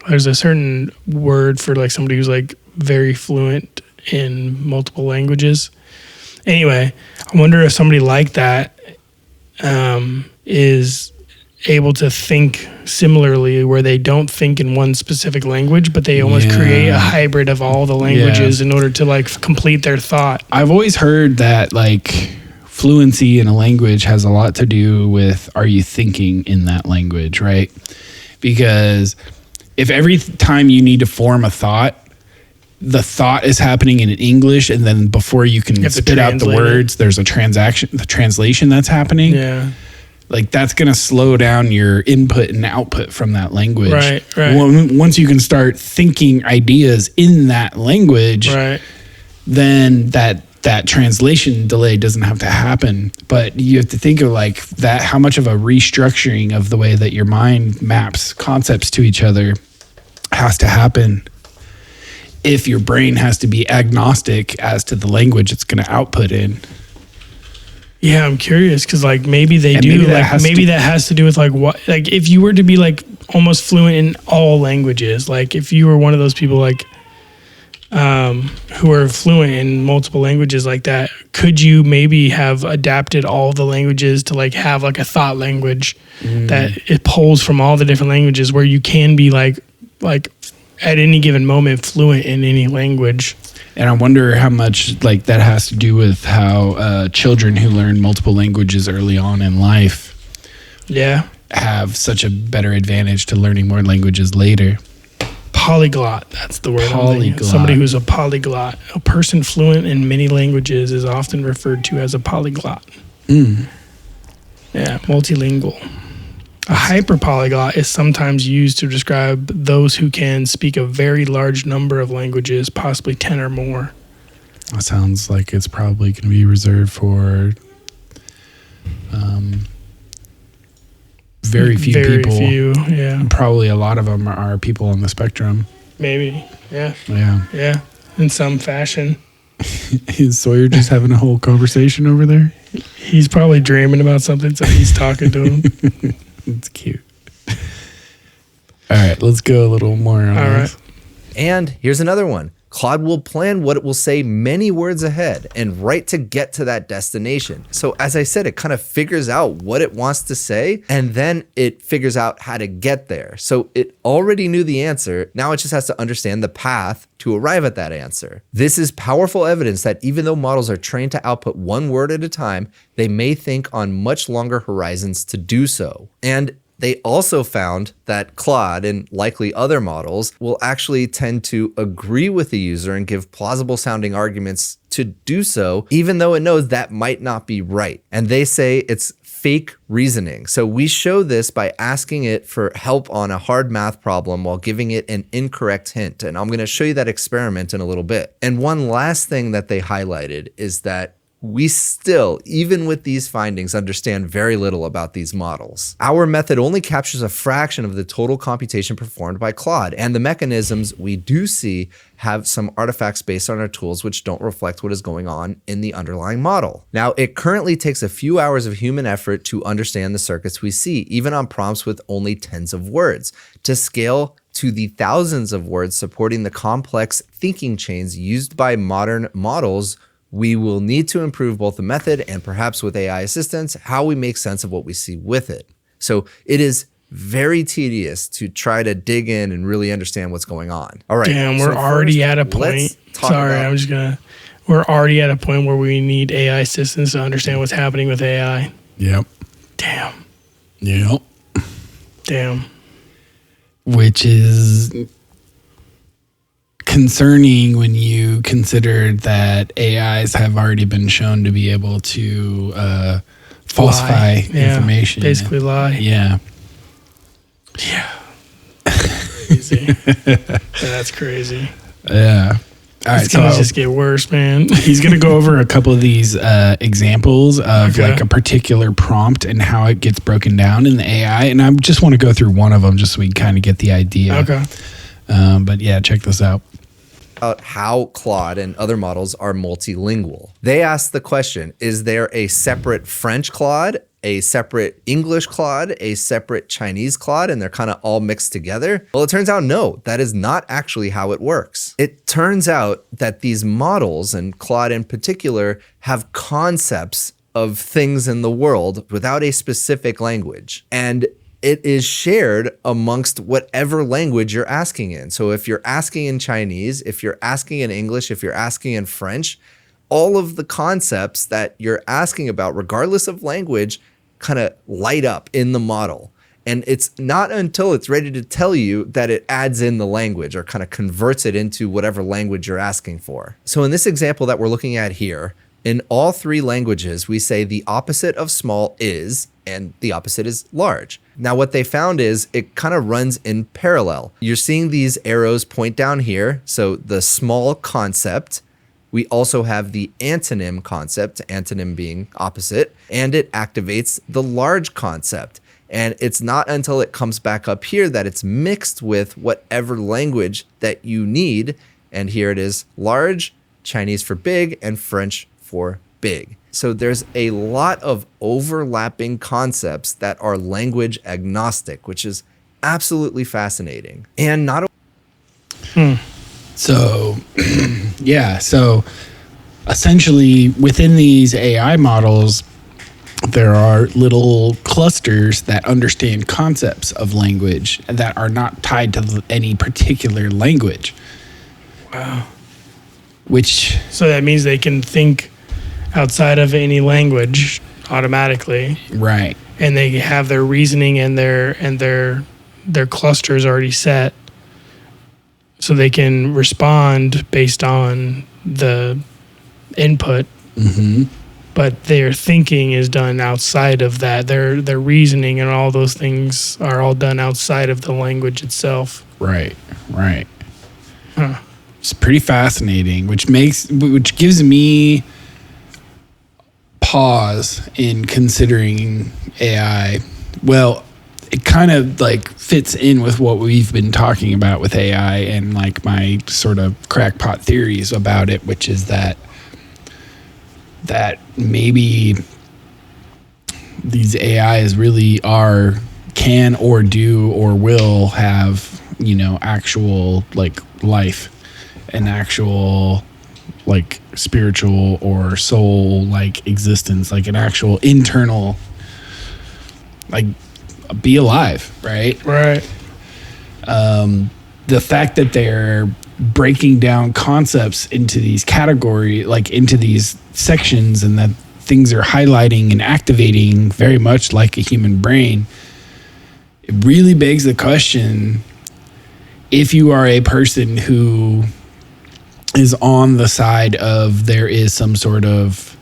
There's a certain word for like somebody who's like very fluent in multiple languages. Anyway, I wonder if somebody like that is able to think similarly, where they don't think in one specific language, but they almost create a hybrid of all the languages in order to like complete their thought. I've always heard that like fluency in a language has a lot to do with, are you thinking in that language, right? Because if every time you need to form a thought, the thought is happening in English, and then before you can spit out the words, there's the translation that's happening. Yeah. Like that's going to slow down your input and output from that language. Right. Once you can start thinking ideas in that language, then that translation delay doesn't have to happen. But you have to think of like that, how much of a restructuring of the way that your mind maps concepts to each other has to happen if your brain has to be agnostic as to the language it's going to output in. Yeah, I'm curious because like maybe they do. Maybe that has to do with like what, like if you were to be like almost fluent in all languages, like if you were one of those people like who are fluent in multiple languages like that, could you maybe have adapted all the languages to like have like a thought language that it pulls from all the different languages, where you can be like at any given moment fluent in any language? And I wonder how much like that has to do with how children who learn multiple languages early on in life have such a better advantage to learning more languages later. Polyglot, that's the word. Polyglot. Somebody who's a polyglot. A person fluent in many languages is often referred to as a polyglot. Yeah, multilingual. A hyperpolyglot is sometimes used to describe those who can speak a very large number of languages, possibly 10 or more. That sounds like it's probably going to be reserved for very few people. Very few, yeah. Probably a lot of them are people on the spectrum. Maybe, yeah. Yeah. In some fashion. Is Sawyer just having a whole conversation over there? He's probably dreaming about something, so he's talking to him. It's cute. All right, let's go a little more on this. And here's another one. Claude will plan what it will say many words ahead and write to get to that destination. So as I said, it kind of figures out what it wants to say, and then it figures out how to get there. So it already knew the answer. Now it just has to understand the path to arrive at that answer. This is powerful evidence that even though models are trained to output one word at a time, they may think on much longer horizons to do so. And they also found that Claude and likely other models will actually tend to agree with the user and give plausible sounding arguments to do so, even though it knows that might not be right. And they say it's fake reasoning. So we show this by asking it for help on a hard math problem while giving it an incorrect hint. And I'm going to show you that experiment in a little bit. And one last thing that they highlighted is that we still, even with these findings, understand very little about these models. Our method only captures a fraction of the total computation performed by Claude, and the mechanisms we do see have some artifacts based on our tools which don't reflect what is going on in the underlying model. Now, it currently takes a few hours of human effort to understand the circuits we see, even on prompts with only tens of words. To scale to the thousands of words supporting the complex thinking chains used by modern models, we will need to improve both the method and perhaps with AI assistance, how we make sense of what we see with it. So it is very tedious to try to dig in and really understand what's going on. All right. Damn, we're already at a point. We're already at a point where we need AI assistance to understand what's happening with AI. Yep. Damn. Yep. Damn. Which is concerning when you consider that AIs have already been shown to be able to falsify information. Basically lie. Yeah. Yeah. Crazy. That's crazy. Yeah. All right, it's gonna just get worse, man. He's gonna go over a couple of these examples of like a particular prompt and how it gets broken down in the AI, and I just want to go through one of them just so we kind of get the idea. Okay. But yeah, check this out. How Claude and other models are multilingual. They ask the question, is there a separate French Claude, a separate English Claude, a separate Chinese Claude, and they're kind of all mixed together? Well, it turns out no, that is not actually how it works. It turns out that these models, and Claude in particular, have concepts of things in the world without a specific language. And it is shared amongst whatever language you're asking in. So if you're asking in Chinese, if you're asking in English, if you're asking in French, all of the concepts that you're asking about, regardless of language, kind of light up in the model. And it's not until it's ready to tell you that it adds in the language or kind of converts it into whatever language you're asking for. So in this example that we're looking at here, in all three languages, we say the opposite of small is, and the opposite is large. Now, what they found is it kind of runs in parallel. You're seeing these arrows point down here. So the small concept, we also have the antonym concept, antonym being opposite, and it activates the large concept. And it's not until it comes back up here that it's mixed with whatever language that you need. And here it is large, Chinese for big, and French for big. So there's a lot of overlapping concepts that are language agnostic, which is absolutely fascinating. And not So, yeah. So essentially within these AI models, there are little clusters that understand concepts of language that are not tied to any particular language. Wow. So that means they can think outside of any language automatically. Right. And they have their reasoning and their clusters already set. So they can respond based on the input. Mm-hmm. But their thinking is done outside of that. Their reasoning and all those things are all done outside of the language itself. Right. Huh. It's pretty fascinating, which gives me pause in considering AI. Well, it kind of like fits in with what we've been talking about with AI and like my sort of crackpot theories about it, which is that maybe these AIs really can or do or will have, actual like life, an actual like spiritual or soul like existence, like an actual internal, like be alive, right? Right. The fact that they're breaking down concepts into these categories, like into these sections, and that things are highlighting and activating very much like a human brain, it really begs the question, if you are a person who is on the side of there is some sort of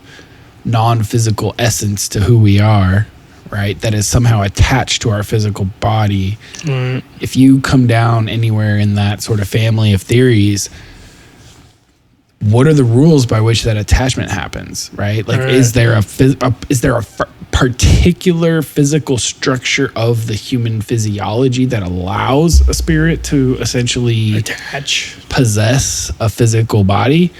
non-physical essence to who we are, right, that is somehow attached to our physical body. Right. If you come down anywhere in that sort of family of theories, what are the rules by which that attachment happens, right? Like, right. Is there a particular physical structure of the human physiology that allows a spirit to essentially possess a physical body?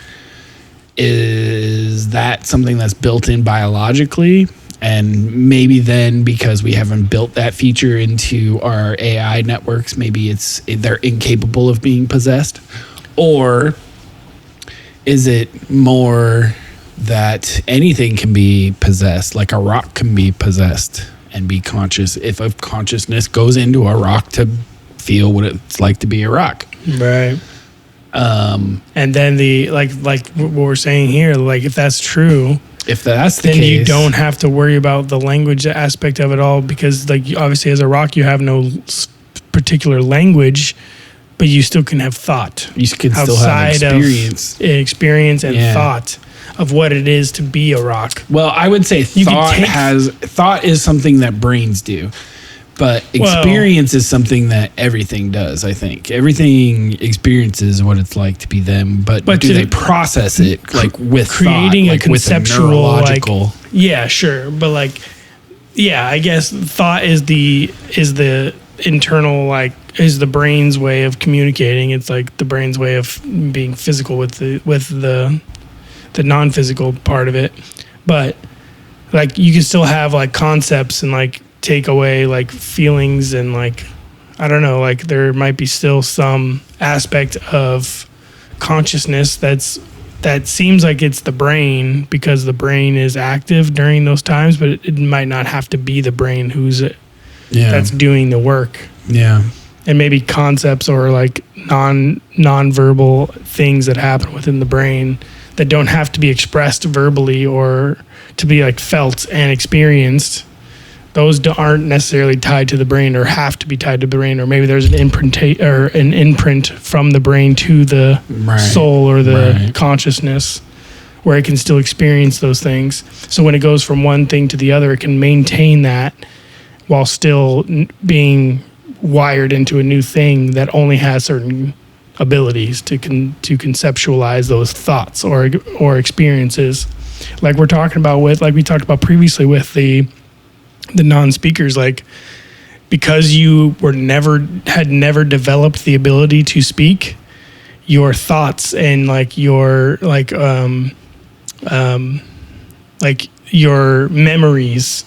Is that something that's built in biologically? And maybe then, because we haven't built that feature into our AI networks, maybe they're incapable of being possessed. Or is it more that anything can be possessed, like a rock can be possessed and be conscious if a consciousness goes into a rock to feel what it's like to be a rock. Right. And then like what we're saying here, like if that's true, if that's the then case, you don't have to worry about the language aspect of it all, because like obviously as a rock you have no particular language, but you still can have thought. You can still have experience and thought of what it is to be a rock. Well, I would say thought is something that brains do. But experience is something that everything does, I think. Everything experiences what it's like to be them, but do they process it like with creating thought, like a conceptual, with a neurological? like, yeah, sure. But like, yeah, I guess thought is the internal, like, is the brain's way of communicating. It's like the brain's way of being physical with the non-physical part of it. But like you can still have like concepts and like take away like feelings and like, I don't know, like there might be still some aspect of consciousness that seems like it's the brain because the brain is active during those times, but it might not have to be the brain that's doing the work. Yeah. And maybe concepts or like non-verbal things that happen within the brain that don't have to be expressed verbally or to be like felt and experienced. Those aren't necessarily tied to the brain or have to be tied to the brain, or maybe there's an imprint from the brain to the soul or the consciousness where it can still experience those things. So when it goes from one thing to the other, it can maintain that while still being wired into a new thing that only has certain abilities to conceptualize those thoughts or experiences. Like we talked about previously with the non-speakers, like because you had never developed the ability to speak, your thoughts and like your your memories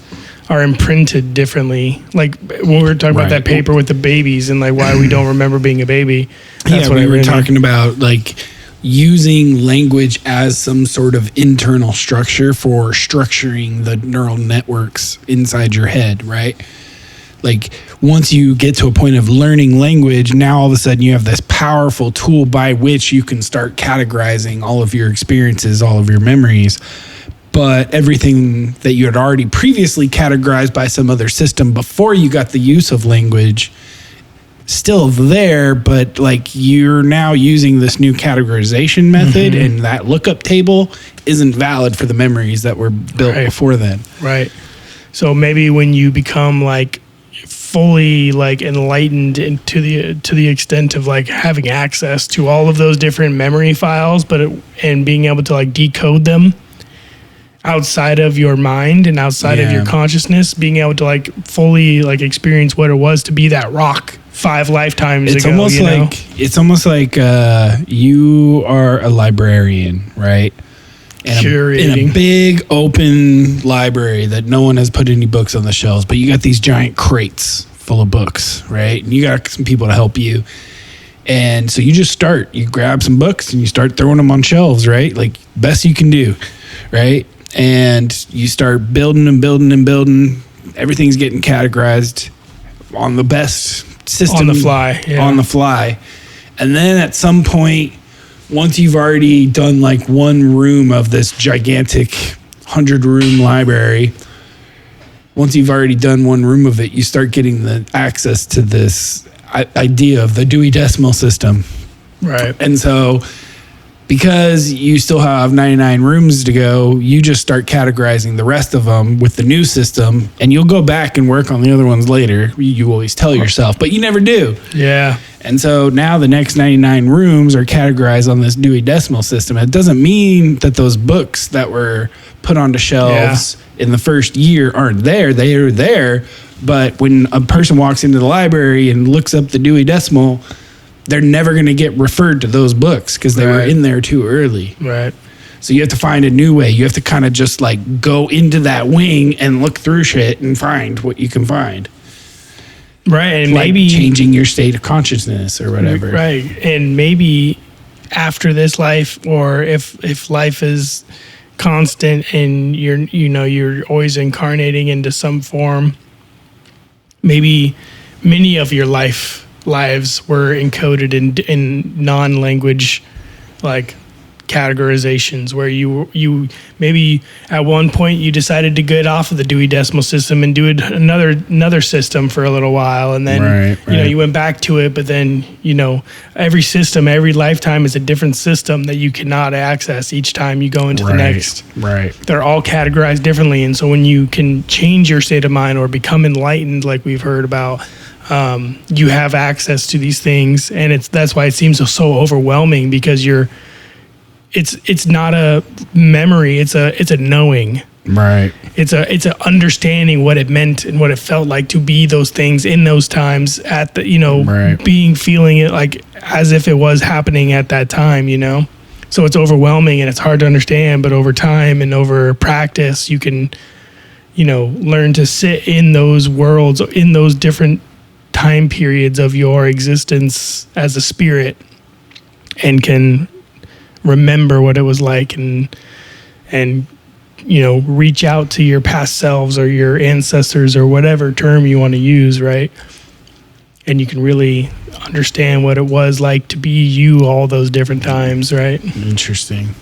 are imprinted differently. Like when we were talking about that paper with the babies and like why we don't remember being a baby. That's what we were talking about, like using language as some sort of internal structure for structuring the neural networks inside your head, right? Like once you get to a point of learning language, now all of a sudden you have this powerful tool by which you can start categorizing all of your experiences, all of your memories. But everything that you had already previously categorized by some other system before you got the use of language, still there, but like you're now using this new categorization method, and that lookup table isn't valid for the memories that were built before then. Right. So maybe when you become like fully like enlightened to the extent of like having access to all of those different memory files, and being able to like decode them outside of your mind and outside of your consciousness, being able to like fully like experience what it was to be that rock 5 lifetimes ago. It's almost like you are a librarian, right? In a big open library that no one has put any books on the shelves, but you got these giant crates full of books, right? And you got some people to help you. And so you grab some books and you start throwing them on shelves, right? Like best you can do, right? And you start building and building and building. Everything's getting categorized on the best system. On the fly. Yeah. On the fly. And then at some point, once you've already done like one room of this gigantic 100-room library, once you've already done one room of it, you start getting the access to this idea of the Dewey Decimal System. Right. And so because you still have 99 rooms to go, you just start categorizing the rest of them with the new system, and you'll go back and work on the other ones later. You always tell yourself, but you never do. Yeah. And so now the next 99 rooms are categorized on this Dewey Decimal System. It doesn't mean that those books that were put onto shelves in the first year aren't there. They are there, but when a person walks into the library and looks up the Dewey Decimal, they're never going to get referred to those books because they were in there too early. Right. So you have to find a new way. You have to kind of just like go into that wing and look through shit and find what you can find. Right. And like maybe changing your state of consciousness or whatever. Right. And maybe after this life, or if life is constant and you're always incarnating into some form, maybe many of your lives were encoded in non-language like categorizations, where you maybe at one point you decided to get off of the Dewey Decimal System and do another system for a little while, and then you went back to it, but then every lifetime is a different system that you cannot access each time you go into the next. Right. They're all categorized differently, and so when you can change your state of mind or become enlightened, like we've heard about, you have access to these things, and that's why it seems so overwhelming, because it's not a memory, it's a knowing. Right. It's a understanding what it meant and what it felt like to be those things in those times at the feeling it like as if it was happening at that time, So it's overwhelming and it's hard to understand, but over time and over practice you can learn to sit in those worlds, in those different time periods of your existence as a spirit, and can remember what it was like and reach out to your past selves or your ancestors or whatever term you want to use, right? And you can really understand what it was like to be you all those different times, right? Interesting.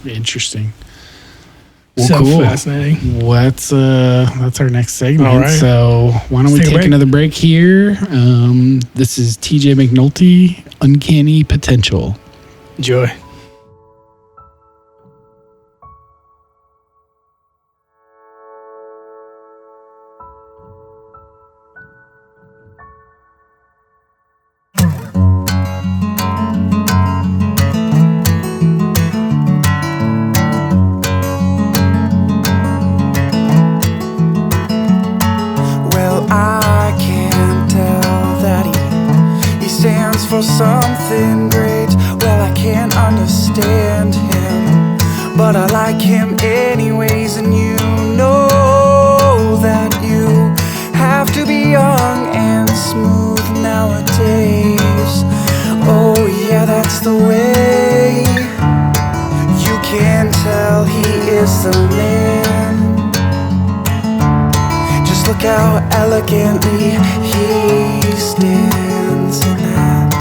Well, So cool. fascinating. That's our next segment. All right. So why don't we Let's take a take break. another break here? This is TJ McNulty, Uncanny Potential. Enjoy. Well, I can't tell that he stands for something great. Well, I can't understand him, but I like him anyways. And you know that you have to be young and smooth nowadays. Oh yeah, that's the way. You can tell he is the man. Just look how elegantly he stands in that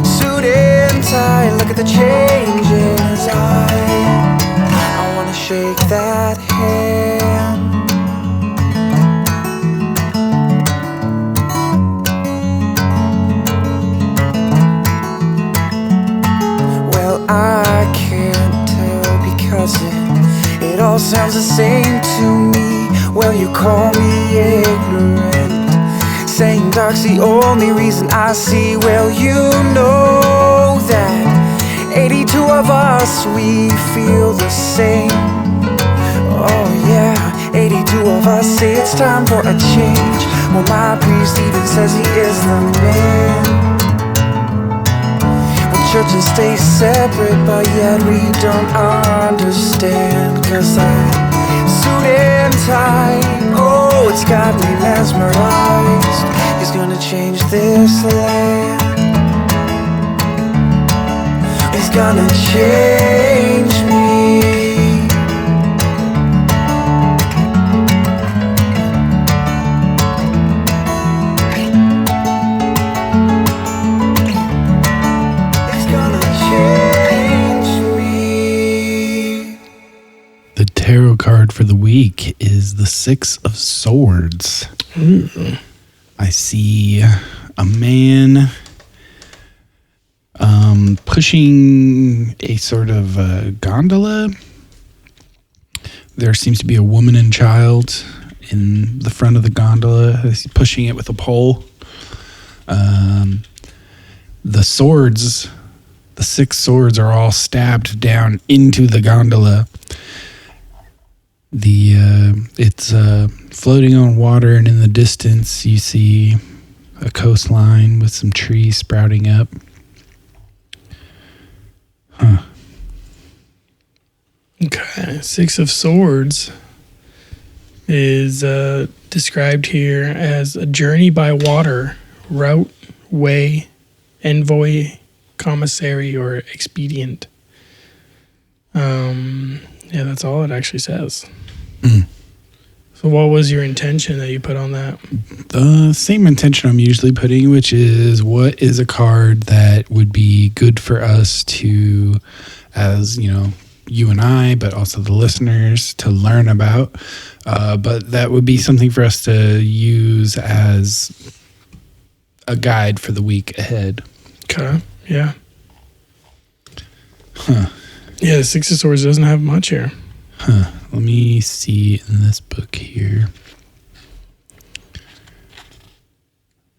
suit and tie. Look at the change in his eye. I wanna shake that hand. Well, I can't tell because it all sounds the same to me. Well, you call me ignorant, saying dark's the only reason I see. Well, you know that 82 of us, we feel the same. Oh yeah, 82 of us say it's time for a change. Well, my priest even says he is the man. Well, churches stay separate, but yet we don't understand. 'Cause that suit and tie, oh, it's got me mesmerized. He's gonna change this land. He's gonna change me. He's gonna change me. The tarot card for the week is the Six of Swords. I see a man pushing a sort of gondola. There seems to be a woman and child in the front of the gondola. He's pushing it with a pole. The swords, the 6 swords, are all stabbed down into the gondola. It's floating on water, and in the distance you see a coastline with some trees sprouting up. Okay. Six of Swords is described here as a journey by water, route, way, envoy, commissary, or expedient. Yeah, that's all it actually says. So what was your intention that you put on that? The same intention I'm usually putting, which is what is a card that would be good for us to, as you know, you and I, but also the listeners to learn about. But that would be something for us to use as a guide for the week ahead. Okay. Yeah. Huh. Yeah, the Six of Swords doesn't have much here. Huh. Let me see in this book here.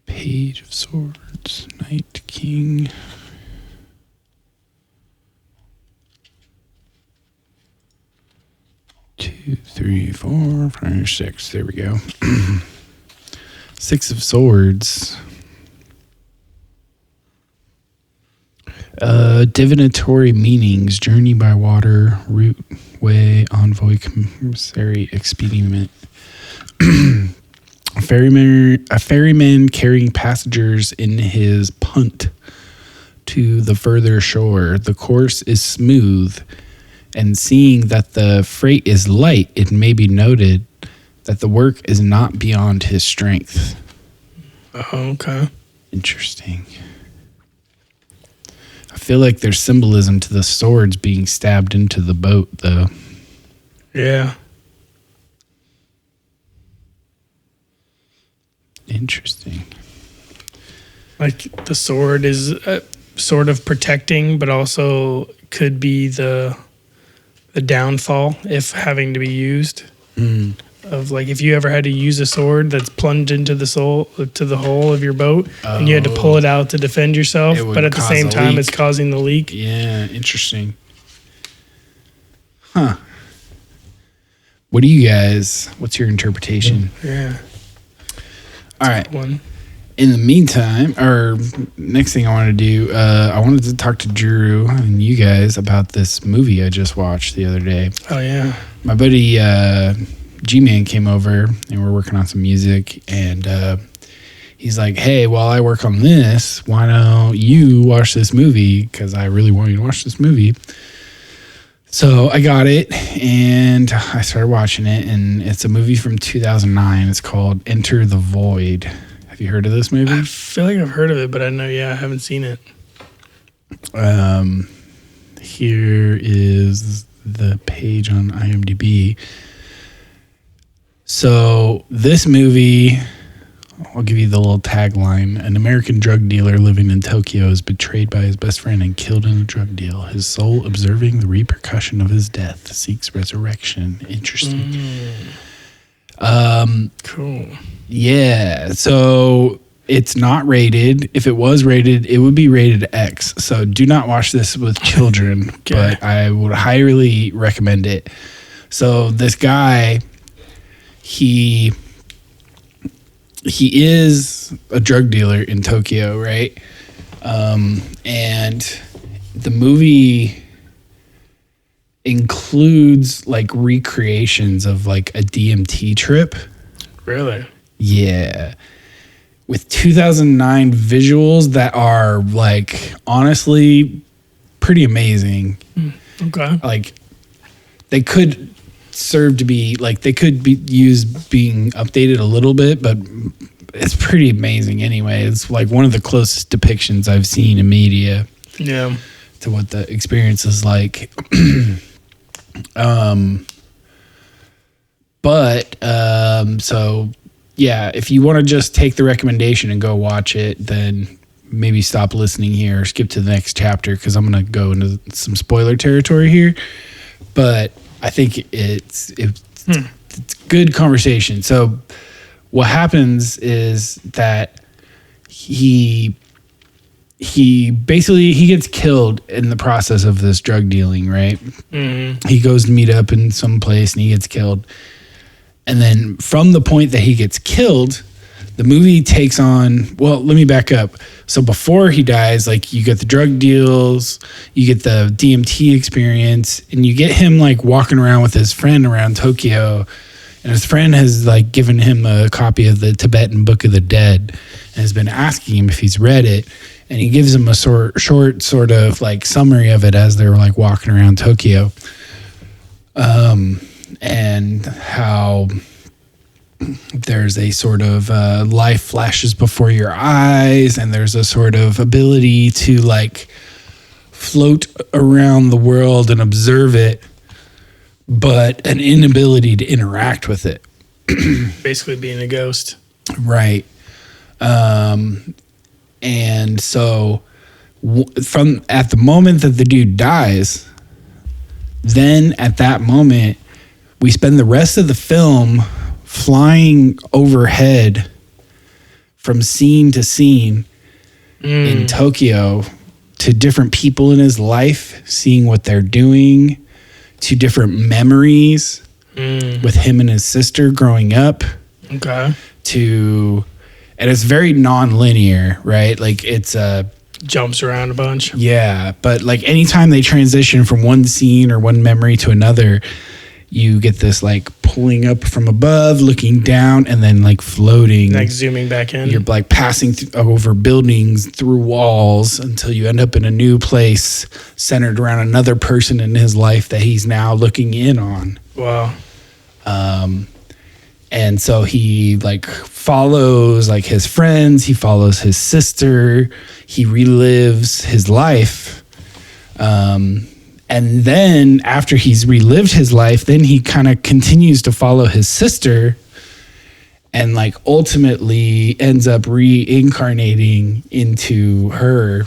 Page of Swords, Knight, King. Two, three, four, five, six. There we go. Six of Swords. Divinatory meanings: journey by water, route, way, envoy, commissary, expedient. A ferryman carrying passengers in his punt to the further shore. The course is smooth, and seeing that the freight is light, it may be noted that the work is not beyond his strength. Okay. Interesting. I feel like there's symbolism to the swords being stabbed into the boat, though. Yeah. Interesting. Like the sword is sort of protecting, but also could be the downfall if having to be used. Of like if you ever had to use a sword that's plunged into the hole of your boat and you had to pull it out to defend yourself, but at the same time it's causing the leak. Yeah, interesting. Huh. What do you guys, what's your interpretation? Yeah. All right. One. In the meantime, or next thing I want to do, I wanted to talk to Drew and you guys about this movie I just watched the other day. Oh, yeah. My buddy G-Man came over and we're working on some music, and he's like, hey, while I work on this, why don't you watch this movie? Because I really want you to watch this movie. So I got it and I started watching it, and it's a movie from 2009. It's called Enter the Void. Have you heard of this movie? I feel like I've heard of it, but I haven't seen it. Here is the page on IMDb. So this movie, I'll give you the little tagline. An American drug dealer living in Tokyo is betrayed by his best friend and killed in a drug deal. His soul, observing the repercussion of his death, seeks resurrection. Interesting. Cool. Yeah. So it's not rated. If it was rated, it would be rated X. So do not watch this with children, but I would highly recommend it. So this guy, he is a drug dealer in Tokyo, right? And the movie includes like recreations of like a DMT trip. Really? Yeah. With 2009 visuals that are like honestly pretty amazing. Okay. Like they could serve to be like they could be used being updated a little bit, but it's pretty amazing anyway. It's like one of the closest depictions I've seen in media. Yeah. To what the experience is like. So yeah, if you want to just take the recommendation and go watch it, then maybe stop listening here or skip to the next chapter, because I'm going to go into some spoiler territory here. But I think it's good conversation. So what happens is that he basically gets killed in the process of this drug dealing, right? Mm-hmm. He goes to meet up in some place and he gets killed. And then from the point that he gets killed, the movie takes on, well, let me back up. So before he dies, like you get the drug deals, you get the DMT experience, and you get him like walking around with his friend around Tokyo. And his friend has like given him a copy of the Tibetan Book of the Dead and has been asking him if he's read it. And he gives him a short sort of like summary of it as they're like walking around Tokyo. And how there's a sort of life flashes before your eyes, and there's a sort of ability to like float around the world and observe it, but an inability to interact with it. Basically being a ghost. Right. And so from at the moment that the dude dies, then at that moment, we spend the rest of the film flying overhead from scene to scene in Tokyo to different people in his life, seeing what they're doing, to different memories with him and his sister growing up. Okay. And it's very non-linear, right? Like it's jumps around a bunch. Yeah, but like anytime they transition from one scene or one memory to another, you get this like pulling up from above, looking down, and then like floating, like zooming back in. You're like passing over buildings, through walls, until you end up in a new place centered around another person in his life that he's now looking in on. Wow. And so he like follows like his friends, he follows his sister, he relives his life. And then after he's relived his life, then he kind of continues to follow his sister and like ultimately ends up reincarnating into her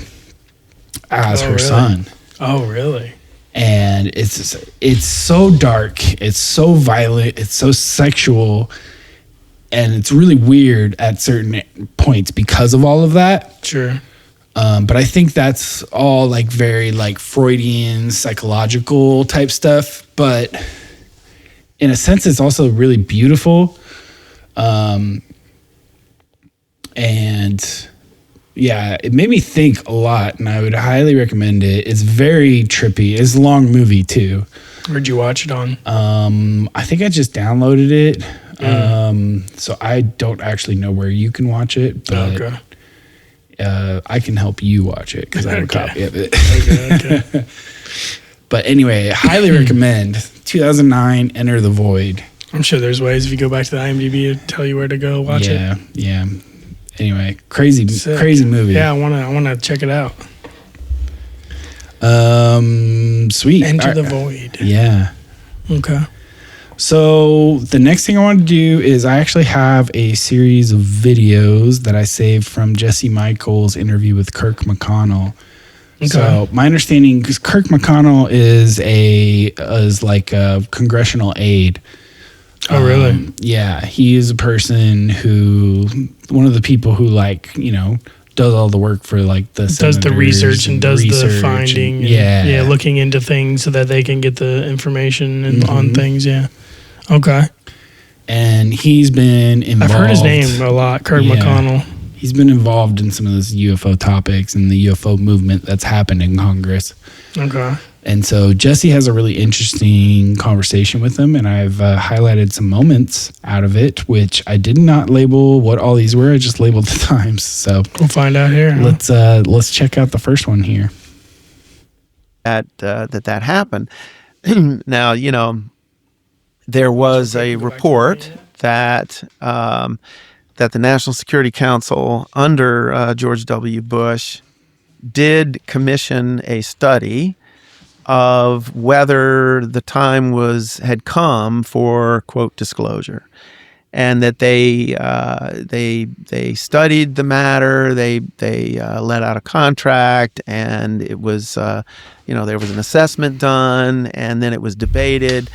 as her son. Oh, really? And it's so dark, it's so violent, it's so sexual, and it's really weird at certain points because of all of that. Sure. But I think that's all like very like Freudian psychological type stuff. But in a sense, it's also really beautiful. And yeah, it made me think a lot, and I would highly recommend it. It's very trippy. It's a long movie too. Where'd you watch it on? I think I just downloaded it. So I don't actually know where you can watch it, but okay. I can help you watch it because I have a copy of it. Okay. But anyway, highly recommend. 2009, Enter the Void. I'm sure there's ways if you go back to the IMDb to tell you where to go watch it. Yeah. Anyway, crazy movie. Yeah, I wanna check it out. Sweet. Enter the Void. Yeah. Okay. So the next thing I want to do is I actually have a series of videos that I saved from Jesse Michels' interview with Kirk McConnell. Okay. So my understanding is Kirk McConnell is like a congressional aide. Oh, really? Yeah, he is a person one of the people who like, does all the work for like the does the research and does the finding. Yeah, looking into things so that they can get the information and on things. Yeah. Okay. And he's been involved. I've heard his name a lot, Kirk McConnell. He's been involved in some of those UFO topics and the UFO movement that's happened in Congress. Okay. And so Jesse has a really interesting conversation with him, and I've highlighted some moments out of it, which I did not label what all these were. I just labeled the times. So we'll find out here. Let's check out the first one here. That happened. Now, there was a report that that the National Security Council under George W. Bush did commission a study of whether the time had come for, quote, disclosure, and that they studied the matter. They let out a contract, and it was there was an assessment done, and then it was debated.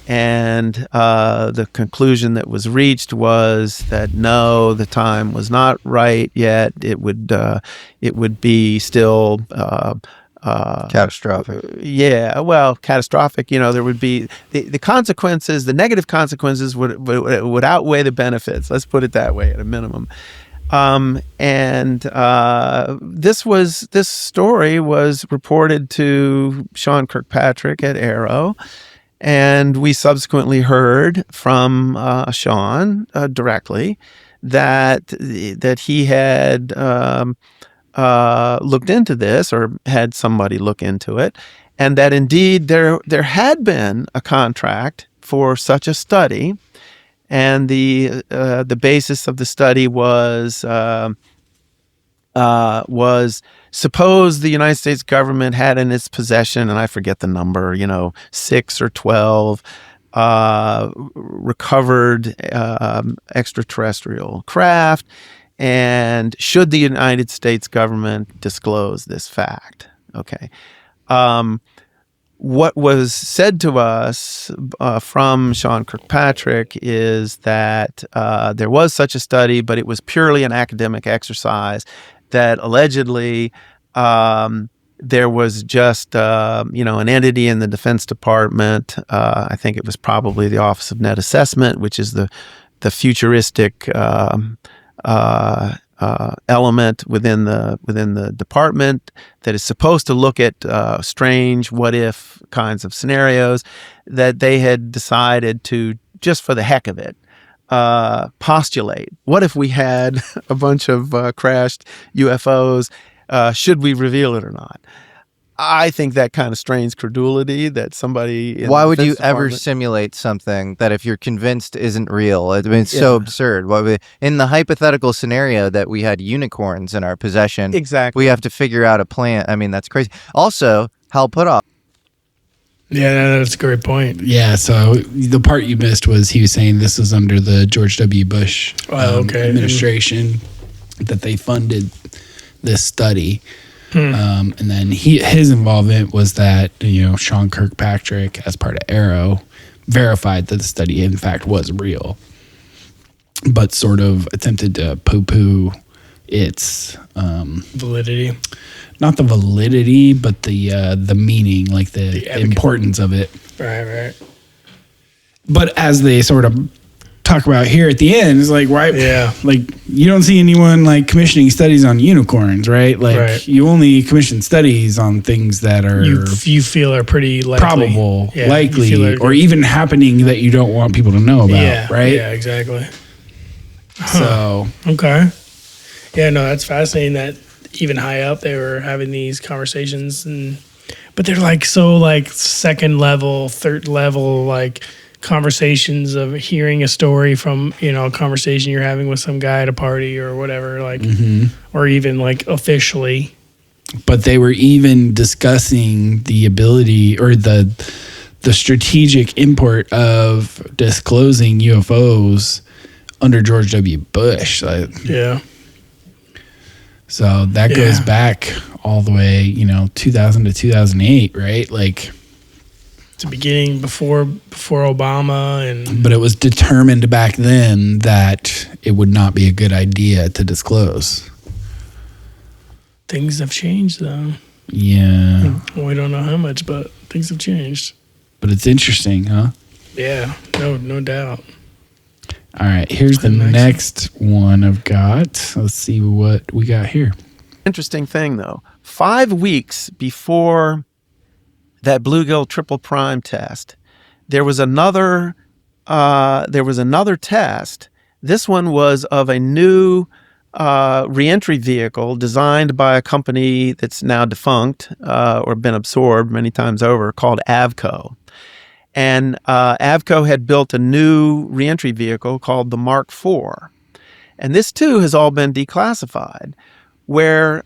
And the conclusion that was reached was that no, the time was not right yet. It would be still catastrophic. Yeah, well, catastrophic. There would be the consequences. The negative consequences would outweigh the benefits. Let's put it that way, at a minimum. This story was reported to Sean Kirkpatrick at Arrow, and we subsequently heard from Sean directly that he had looked into this, or had somebody look into it, and that indeed there had been a contract for such a study, and the basis of the study was suppose the United States government had in its possession, and I forget the number, 6 or 12 recovered extraterrestrial craft, and should the United States government disclose this fact? Okay. What was said to us from Sean Kirkpatrick is that there was such a study, but it was purely an academic exercise, that allegedly there was just, an entity in the Defense Department, I think it was probably the Office of Net Assessment, which is the futuristic element within the department that is supposed to look at strange what if kinds of scenarios, that they had decided to, just for the heck of it, postulate, what if we had a bunch of crashed UFOs, should we reveal it or not? I think that kind of strains credulity, that somebody... Why would you ever simulate something that, if you're convinced, isn't real? I mean, it's so absurd. In the hypothetical scenario that we had unicorns in our possession, exactly, we have to figure out a plan. I mean, that's crazy. Also, Hal Puthoff. Yeah, that's a great point. Yeah, so the part you missed was he was saying this was under the George W. Bush administration that they funded this study. And then his involvement was that, Sean Kirkpatrick, as part of Arrow, verified that the study in fact was real, but sort of attempted to poo-poo its validity. Not the validity, but the meaning, like the importance of it. Right. But as they sort of talk about here at the end, it's like, right? Yeah. Like, you don't see anyone like commissioning studies on unicorns, right? Like, you only commission studies on things that are you feel are pretty likely. Probable, likely, or even happening that you don't want people to know about, right? Yeah, exactly. So okay, yeah, no, that's fascinating that even high up they were having these conversations, but they're like so like second level, third level, like conversations of hearing a story from, a conversation you're having with some guy at a party or whatever, like, or even like officially. But they were even discussing the ability or the strategic import of disclosing UFOs under George W. Bush. Yeah. So that goes back all the way, 2000 to 2008, right? Like, it's the beginning before Obama, but it was determined back then that it would not be a good idea to disclose. Things have changed, though. Yeah. We don't know how much, but things have changed. But it's interesting, huh? Yeah, no doubt. All right, here's the next one I've got. Let's see what we got here. Interesting thing, though. 5 weeks before that bluegill triple prime test, there was another test. This one was of a new reentry vehicle designed by a company that's now defunct or been absorbed many times over, called Avco. And Avco had built a new reentry vehicle called the Mark IV. And this, too, has all been declassified, where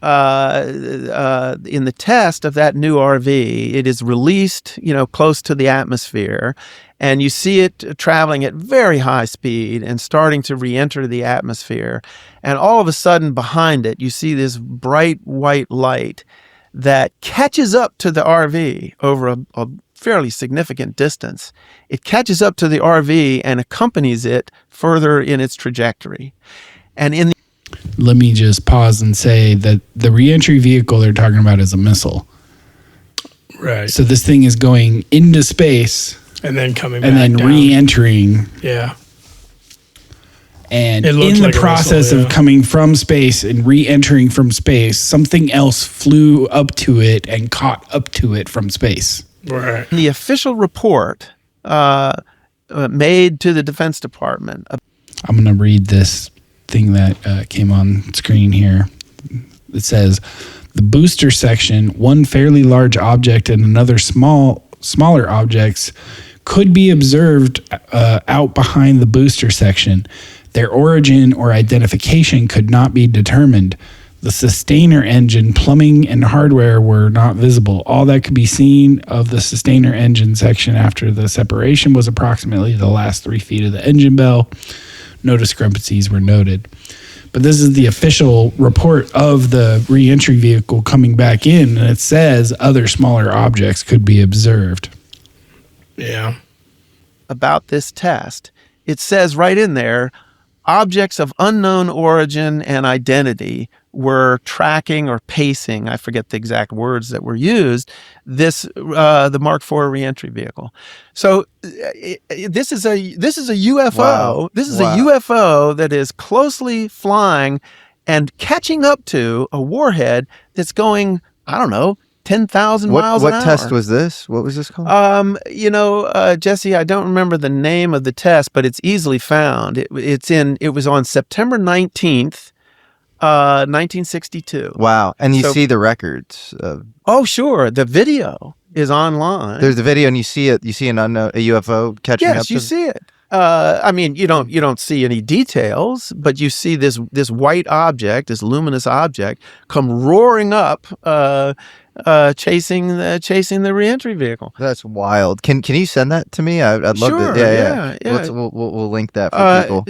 in the test of that new RV, it is released, close to the atmosphere, and you see it traveling at very high speed and starting to re-enter the atmosphere. And all of a sudden, behind it, you see this bright white light that catches up to the RV over a fairly significant distance. It catches up to the RV and accompanies it further in its trajectory. And let me just pause and say that the reentry vehicle they're talking about is a missile. Right. So this thing is going into space and then coming back and then down. re-entering. Yeah. And It looked in the like a process whistle, of coming from space and re-entering from space, something else flew up to it and caught up to it from space. Right. The official report made to the Defense Department. I'm going to read this thing that came on screen here. It says, the booster section, one fairly large object and another smaller objects could be observed out behind the booster section. Their origin or identification could not be determined. The sustainer engine, plumbing, and hardware were not visible. All that could be seen of the sustainer engine section after the separation was approximately the last 3 feet of the engine bell. No discrepancies were noted. But this is the official report of the reentry vehicle coming back in, and it says other smaller objects could be observed. Yeah. About this test, it says right in there, objects of unknown origin and identity were tracking or pacing, I forget the exact words that were used, the Mark IV reentry vehicle. So this is a UFO. Wow. This is a UFO that is closely flying and catching up to a warhead that's going, I don't know, 10,000 miles an hour. What test was this? What was this called? Jesse, I don't remember the name of the test, but it's easily found. It was on September 19th, 1962. Wow. And you see the records. Oh, sure. The video is online. There's the video and you see it. You see a UFO catching up. Yes, you see it. I mean, you don't see any details, but you see this white object, this luminous object, come roaring up, chasing the reentry vehicle. That's wild. Can you send that to me? I'd love sure, to. Yeah. We'll link that for people.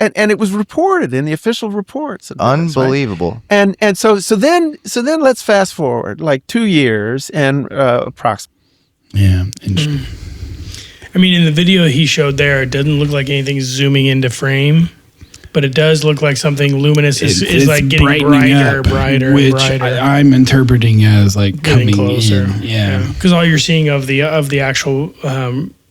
And it was reported in the official reports. Unbelievable. This, right? And so then let's fast forward like 2 years and approximately. Yeah. Interesting. I mean, in the video he showed there, it doesn't look like anything's zooming into frame, but it does look like something luminous is like getting brighter, which brighter. I'm interpreting as like Getting coming closer. in. Yeah. Because all you're seeing of the actual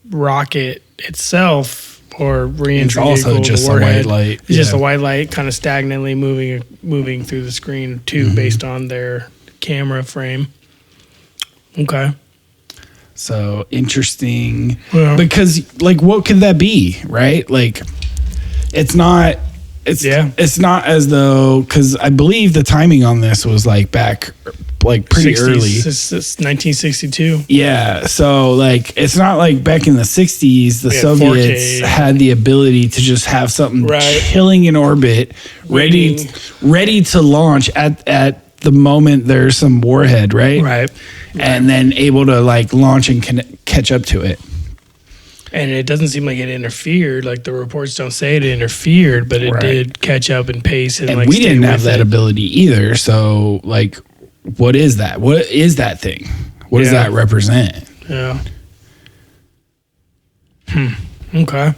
rocket itself or reentry It's also vehicle, just the a white warhead, light. It's just a white light kind of stagnantly moving through the screen too, based on their camera frame. Okay. So interesting. Yeah. Because like what could that be, right? Like it's not as though, because I believe the timing on this was like back like pretty 60s. early. It's 1962. Yeah, so like it's not like back in the 60s the Yeah, Soviets 4K. had the ability to just have something chilling in orbit, ready to launch at the moment there's some warhead, right? And then able to like launch and catch up to it. And it doesn't seem like it interfered. Like the reports don't say it interfered, but it did catch up and pace. And like we stay didn't with have that it. ability either. So like, what is that? What is that thing? What does that represent? Yeah. Okay.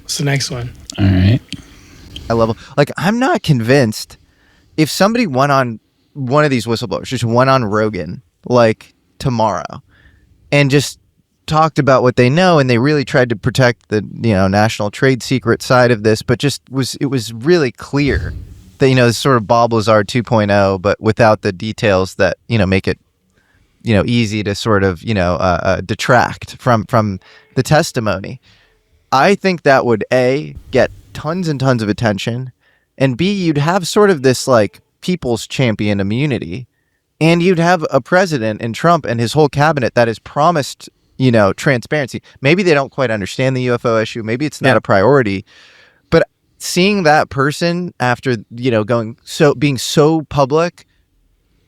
What's the next one? All right. I love it. Like, I'm not convinced if somebody went on one of these whistleblowers, just went on Rogan, like tomorrow, and just talked about what they know, and they really tried to protect the national trade secret side of this, but it was really clear that this sort of Bob Lazar 2.0, but without the details that make it easy to sort of detract from the testimony. I think that would A, get tons and tons of attention, and B, you'd have sort of this like people's champion immunity, and you'd have a president in Trump and his whole cabinet that has promised transparency. Maybe they don't quite understand the UFO issue. Maybe it's not a priority, but seeing that person after being so public,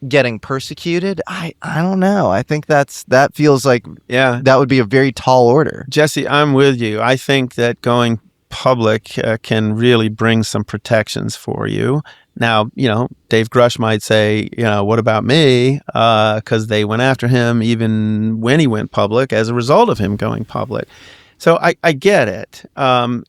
getting persecuted, I don't know. I think that feels like that would be a very tall order. Jesse, I'm with you. I think that going public can really bring some protections for you. Now, Dave Grush might say, what about me? Because they went after him even when he went public as a result of him going public. So I get it.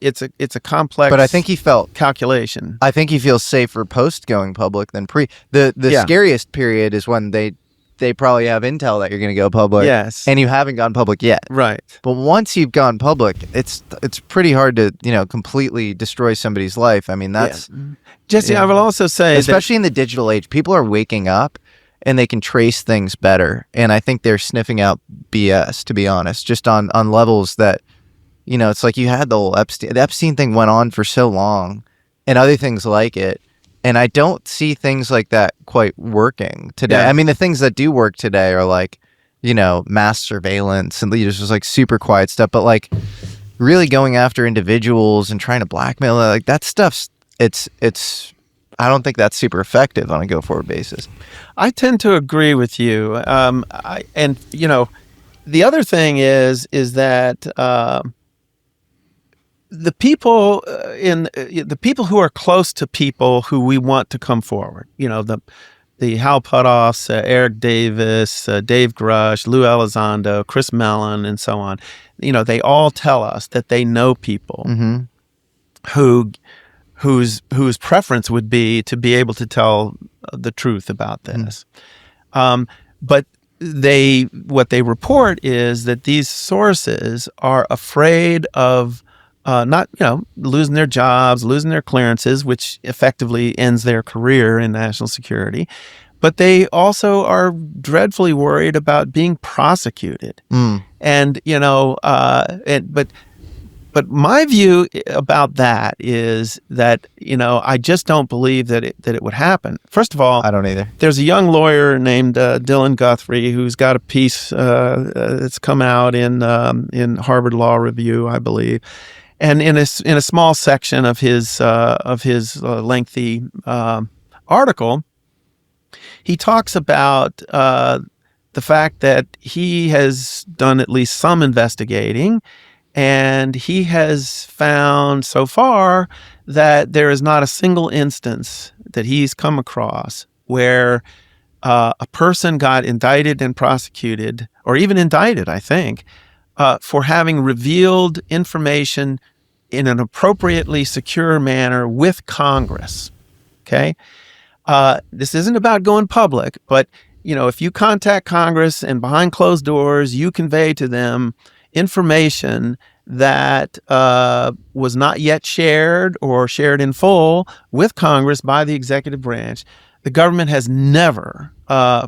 It's a complex. But I think he felt calculation. I think he feels safer post going public than pre. The scariest period is when they probably have intel that you're going to go public. Yes. And you haven't gone public yet. Right. But once you've gone public, it's pretty hard to, completely destroy somebody's life. I mean, that's Jesse, I will also say, especially in the digital age, people are waking up and they can trace things better. And I think they're sniffing out BS, to be honest, just on levels that, it's like you had the whole the Epstein thing went on for so long and other things like it. And I don't see things like that quite working today. Yeah. I mean, the things that do work today are like, mass surveillance and just like super quiet stuff. But like really going after individuals and trying to blackmail, like that stuff's, it's, I don't think that's super effective on a go forward basis. I tend to agree with you. The other thing is that the people the people who are close to people who we want to come forward, the Hal Puthoffs, Eric Davis, Dave Grush, Lou Elizondo, Chris Mellon, and so on. They all tell us that they know people whose preference would be to be able to tell the truth about this. But what they report is that these sources are afraid of not losing their jobs, losing their clearances, which effectively ends their career in national security. But they also are dreadfully worried about being prosecuted. And but my view about that is that I just don't believe that it would happen. First of all, I don't either. There's a young lawyer named Dylan Guthrie who's got a piece that's come out in Harvard Law Review, I believe. And in a small section of his lengthy article, he talks about the fact that he has done at least some investigating, and he has found so far that there is not a single instance that he's come across where a person got indicted and prosecuted, or even indicted, I think, for having revealed information in an appropriately secure manner with Congress. Okay? This isn't about going public, but if you contact Congress and behind closed doors, you convey to them information that was not yet shared or shared in full with Congress by the executive branch, the government has never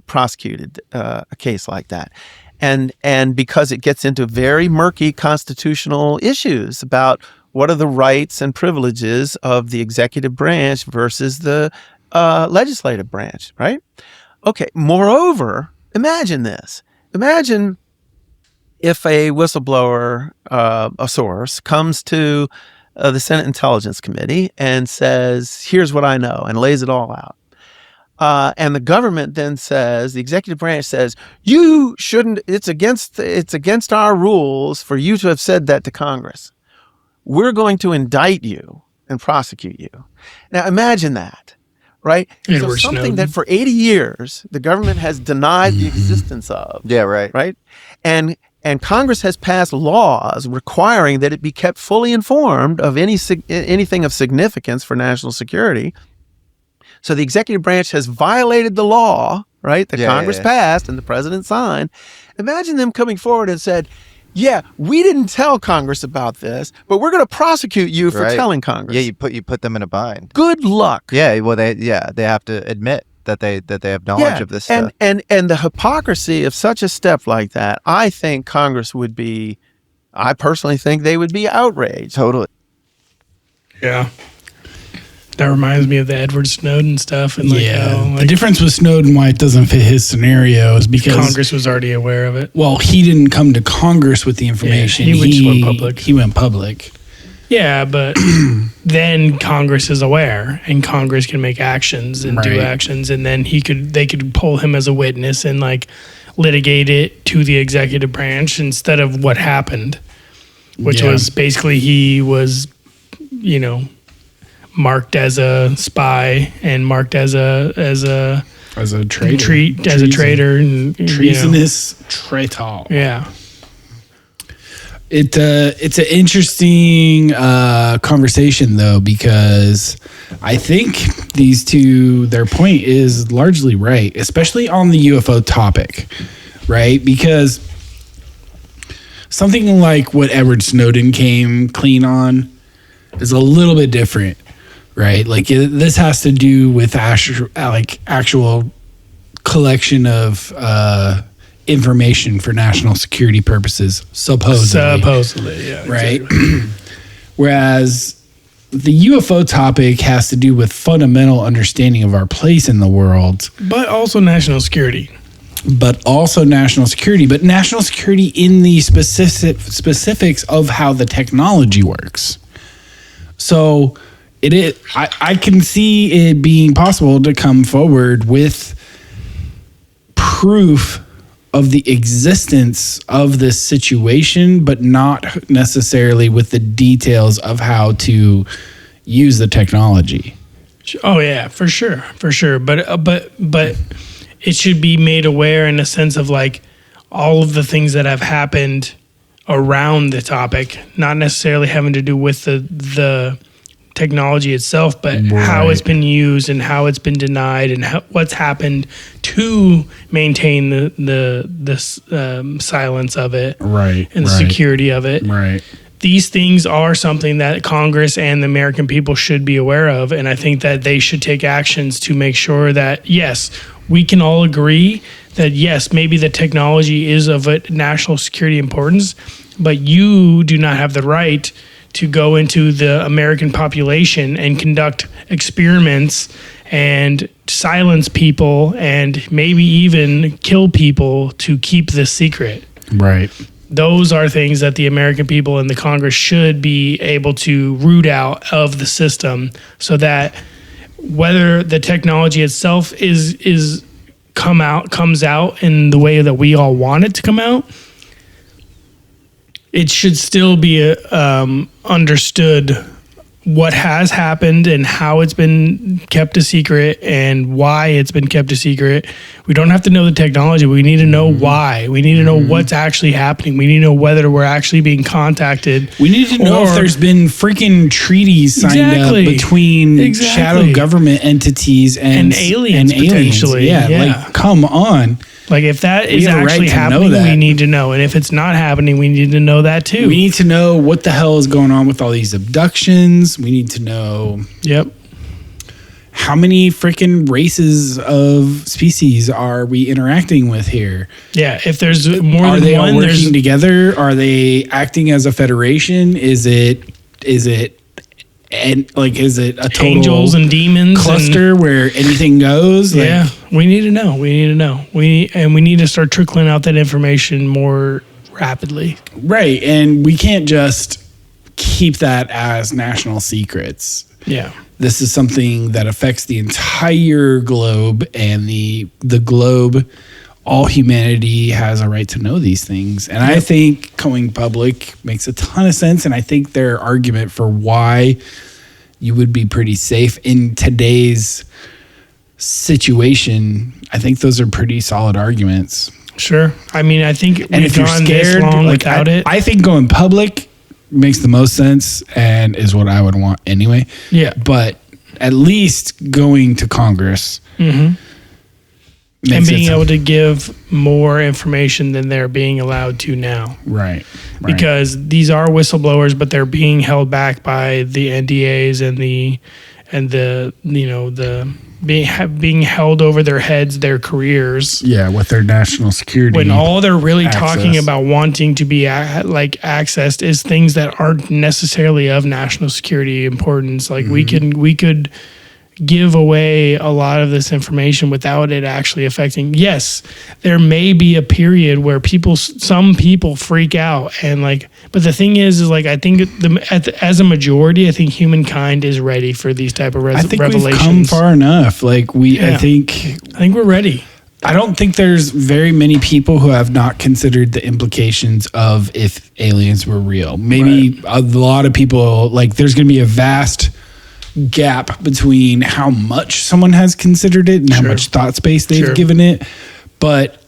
prosecuted a case like that. And because it gets into very murky constitutional issues about what are the rights and privileges of the executive branch versus the legislative branch, right? Okay, moreover, imagine this. Imagine if a whistleblower, a source, comes to the Senate Intelligence Committee and says, here's what I know, and lays it all out. And the government then says, the executive branch says, you shouldn't, it's against our rules for you to have said that to Congress. We're going to indict you and prosecute you. Now imagine that, right? So something that for 80 years the government has denied the existence of. Yeah, right. Right? And Congress has passed laws requiring that it be kept fully informed of anything of significance for national security. So the executive branch has violated the law, right, that Congress passed and the president signed. Imagine them coming forward and said, yeah, we didn't tell Congress about this, but we're going to prosecute you for telling Congress. Yeah, you put them in a bind. Good luck. Yeah, well, they have to admit that they have knowledge of this stuff. And the hypocrisy of such a step like that, I think Congress would be, I personally think they would be outraged. Totally. Yeah. That reminds me of the Edward Snowden stuff. And the difference with Snowden, why it doesn't fit his scenario, is because Congress was already aware of it. Well, he didn't come to Congress with the information. He went public. He went public. Yeah, but then Congress is aware, and Congress can make actions and do actions, and then they could pull him as a witness and litigate it to the executive branch instead of what happened, which was basically he was, marked as a spy and marked as a traitor, and treasonous traitor. Yeah. It's an interesting conversation though, because I think these two, their point is largely right, especially on the UFO topic, right? Because something like what Edward Snowden came clean on is a little bit different, right? Like this has to do with actual collection of information for national security purposes, supposedly, yeah, right? Exactly. Whereas the UFO topic has to do with fundamental understanding of our place in the world, but also national security. But national security in the specifics of how the technology works. So I can see it being possible to come forward with proof of the existence of this situation, but not necessarily with the details of how to use the technology. Oh yeah, for sure. But it should be made aware in a sense of like all of the things that have happened around the topic, not necessarily having to do with the technology itself, but how it's been used and how it's been denied and what's happened to maintain the silence of it, and the security of it. Right. These things are something that Congress and the American people should be aware of, and I think that they should take actions to make sure that, yes, we can all agree that, yes, maybe the technology is of a national security importance, but you do not have the right to go into the American population and conduct experiments and silence people and maybe even kill people to keep this secret. Right. Those are things that the American people and the Congress should be able to root out of the system, so that whether the technology itself comes out in the way that we all want it to come out, it should still be understood what has happened and how it's been kept a secret and why it's been kept a secret. We don't have to know the technology. We need to know why. We need to know what's actually happening. We need to know whether we're actually being contacted. We need to know if there's been freaking treaties signed up between shadow government entities and aliens potentially. Yeah, like, come on. Like, if that is actually happening, we need to know. And if it's not happening, we need to know that too. We need to know what the hell is going on with all these abductions. We need to know how many freaking races of species are we interacting with here? Yeah, if there's more than one. Are they all working together? Are they acting as a federation? Is it a total angels and demons cluster where anything goes? Yeah, we need to know. We need to start trickling out that information more rapidly. Right, and we can't just keep that as national secrets. Yeah. This is something that affects the entire globe, and the globe, all humanity has a right to know these things. And I think going public makes a ton of sense, and I think their argument for why you would be pretty safe in today's situation, I think those are pretty solid arguments. Sure. I mean, I think and if you're scared, without it, I think going public makes the most sense and is what I would want anyway. Yeah. But at least going to Congress and being able to give more information than they're being allowed to now. Right. Because these are whistleblowers, but they're being held back by the NDAs and the being held over their heads, their careers. Yeah, with their national security. When all they're really talking about wanting to be accessed is things that aren't necessarily of national security importance. Like we could give away a lot of this information without it actually affecting. Yes, there may be a period where some people freak out but the thing is I think as a majority, I think humankind is ready for these type of revelations. I think we've come far enough. I think we're ready. I don't think there's very many people who have not considered the implications of if aliens were real. Maybe a lot of people, there's going to be a vast gap between how much someone has considered it and how much thought space they've given it. But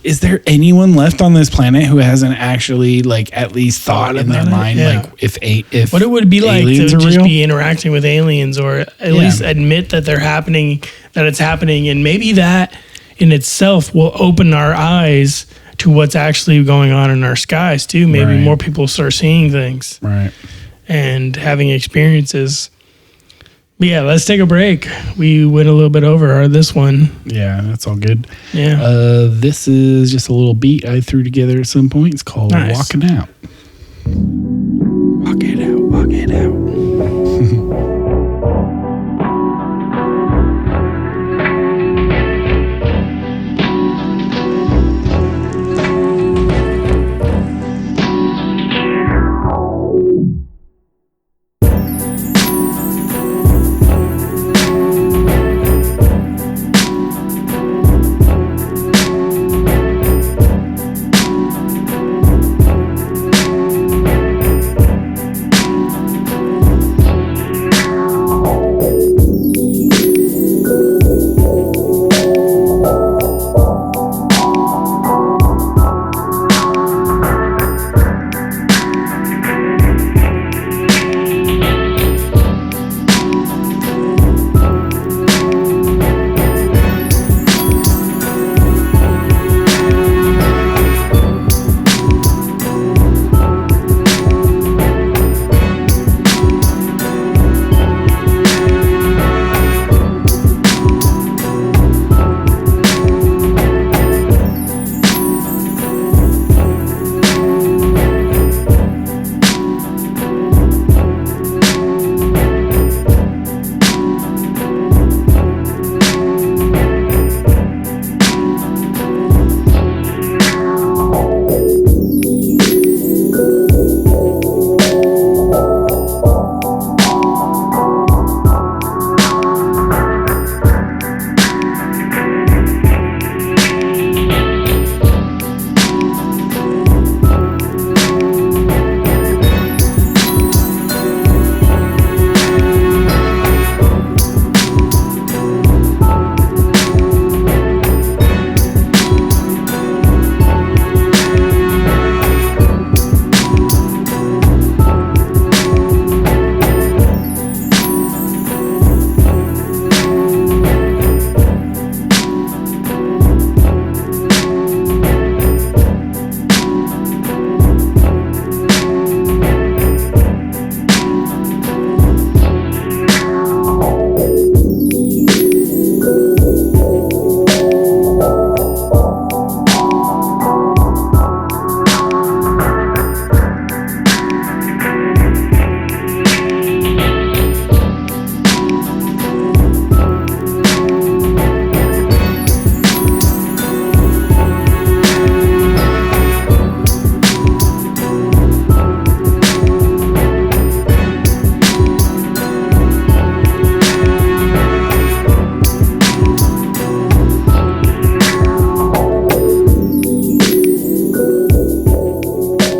is there anyone left on this planet who hasn't actually like at least thought in their mind like if what it would be like to aliens are just real? be interacting with aliens, or at least admit that it's happening, and maybe that in itself will open our eyes to what's actually going on in our skies too. Maybe more people start seeing things, right, and having experiences. But yeah, let's take a break. We went a little bit over this one. Yeah, that's all good. Yeah. This is just a little beat I threw together at some point. It's called Walking Out. Walk it out, walk it out.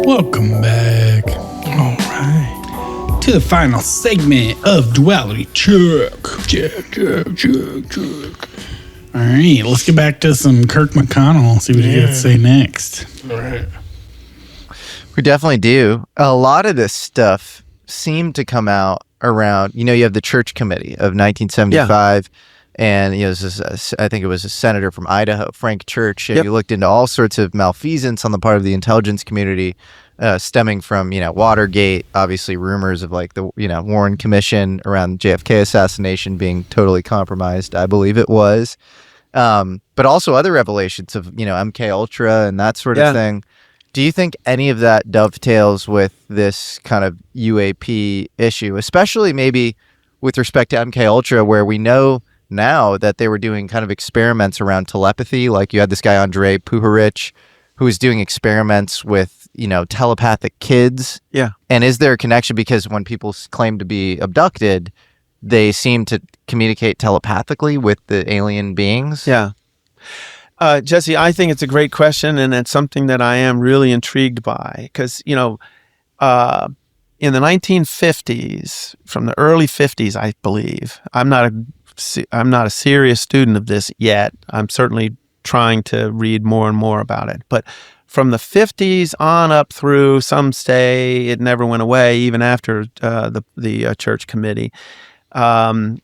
Welcome back. All right. To the final segment of Duality Check. All right, let's get back to some Kirk McConnell, see what he got to say next. All right. We definitely do. A lot of this stuff seemed to come out around, you have the Church Committee of 1975. And, I think it was a senator from Idaho, Frank Church. And you looked into all sorts of malfeasance on the part of the intelligence community stemming from, Watergate, obviously rumors of like the, Warren Commission around JFK assassination being totally compromised. I believe it was. But also other revelations of, MK Ultra and that sort of thing. Do you think any of that dovetails with this kind of UAP issue, especially maybe with respect to MK Ultra, where we know now that they were doing kind of experiments around telepathy? Like you had this guy, Andrei Puharich, who was doing experiments with, telepathic kids. Yeah. And is there a connection? Because when people claim to be abducted, they seem to communicate telepathically with the alien beings. Yeah. Jesse, I think it's a great question, and it's something that I am really intrigued by because, in the 1950s, from the early 50s, I believe, I'm not a serious student of this yet. I'm certainly trying to read more and more about it. But from the 50s on up through, some say it never went away, even after the church committee. About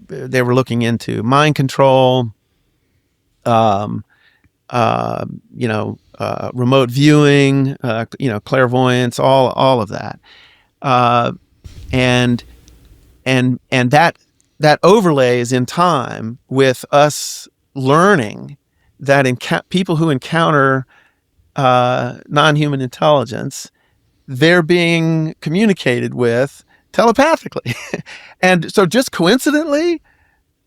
they were looking into mind control, remote viewing, clairvoyance, all of that, and that overlays in time with us learning that people who encounter non-human intelligence, they're being communicated with telepathically. And so just coincidentally,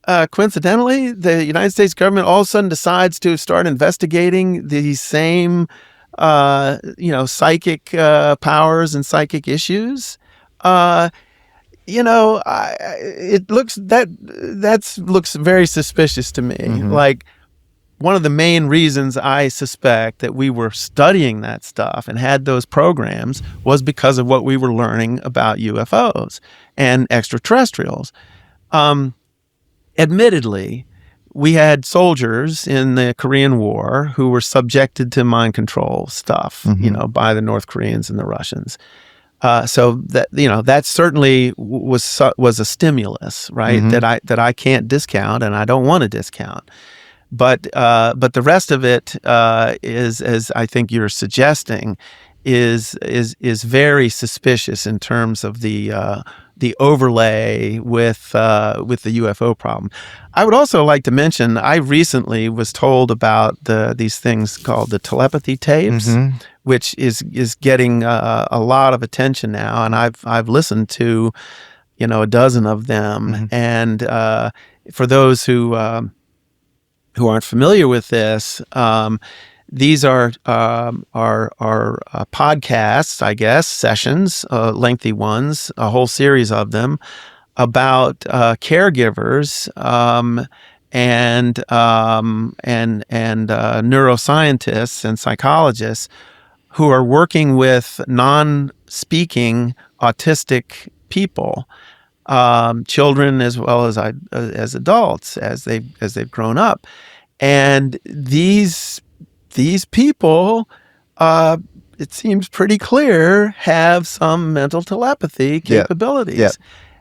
the United States government all of a sudden decides to start investigating these same, psychic powers and psychic issues. It looks very suspicious to me. Mm-hmm. Like, one of the main reasons I suspect that we were studying that stuff and had those programs was because of what we were learning about UFOs and extraterrestrials. Admittedly, we had soldiers in the Korean War who were subjected to mind control stuff, by the North Koreans and the Russians. So that certainly was a stimulus, right? Mm-hmm. That I can't discount, and I don't want to discount. But the rest of it is, as I think you're suggesting, is very suspicious in terms of the overlay with the UFO problem. I would also like to mention, I recently was told about these things called the telepathy tapes, which is getting a lot of attention now, and I've listened to a dozen of them, and for those who aren't familiar with this, these are podcasts, I guess, sessions, lengthy ones, a whole series of them about caregivers and neuroscientists and psychologists who are working with non-speaking autistic people, children as well as adults as they've grown up, and these people, it seems pretty clear, have some mental telepathy capabilities. Yep.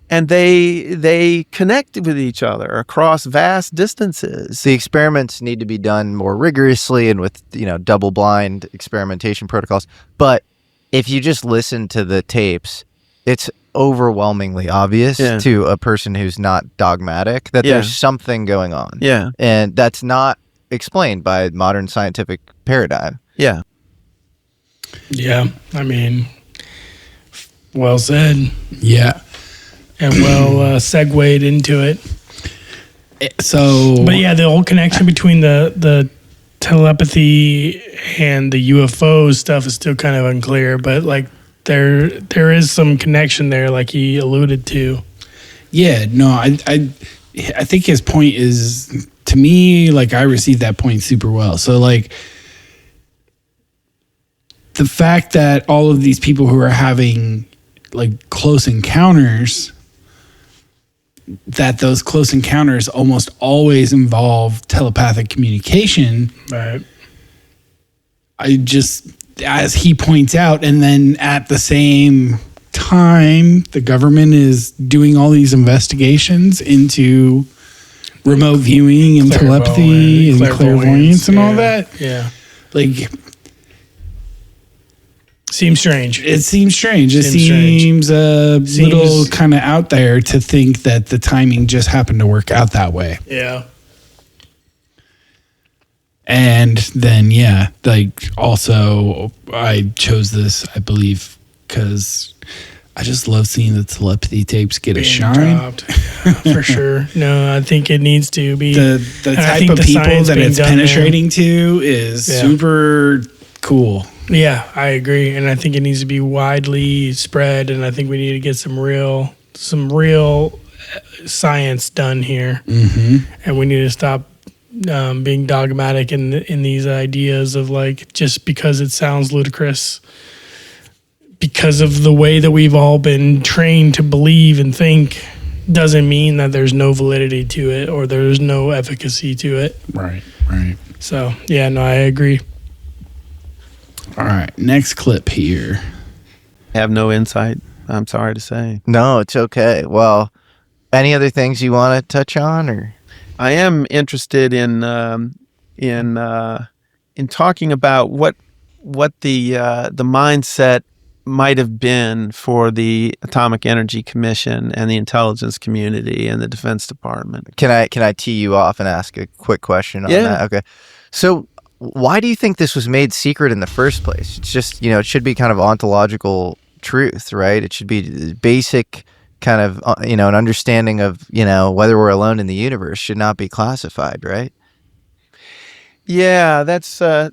And they connect with each other across vast distances. The experiments need to be done more rigorously and with double-blind experimentation protocols. But if you just listen to the tapes, it's overwhelmingly obvious to a person who's not dogmatic that there's something going on. Yeah. And that's not explained by modern scientific paradigm. Yeah. Yeah. I mean, well said. Yeah. And well segued into it. So, but yeah, the whole connection between the telepathy and the UFO stuff is still kind of unclear, but like there is some connection there, like he alluded to. Yeah, no, I think his point is, to me, like, I received that point super well. So like the fact that all of these people who are having like close encounters, that those close encounters almost always involve telepathic communication. Right. I just, as he points out, and then at the same time, the government is doing all these investigations into remote viewing and telepathy and clairvoyance and all that. Yeah. Like, seems strange. It seems strange. It seems a little kind of out there to think that the timing just happened to work out that way. Yeah. And then, also I chose this, I believe, because I just love seeing the telepathy tapes get a shine. For sure. No, I think it needs to be. The type of people that it's penetrating to is super cool. Yeah, I agree, and I think it needs to be widely spread, and I think we need to get some real science done here, and we need to stop being dogmatic in these ideas of like, just because it sounds ludicrous, because of the way that we've all been trained to believe and think. doesn't mean that there's no validity to it or there's no efficacy to it. Right, right. So, yeah, no, I agree. All right, next clip here. I have no insight, I'm sorry to say. No, it's okay. Well, any other things you want to touch on, or? I am interested in talking about what the mindset might have been for the Atomic Energy Commission and the intelligence community and the Defense Department. Can I tee you off and ask a quick question on that? Okay. So why do you think this was made secret in the first place? It's just, it should be kind of ontological truth, right? It should be basic kind of, an understanding of, whether we're alone in the universe should not be classified, right? Yeah, that's a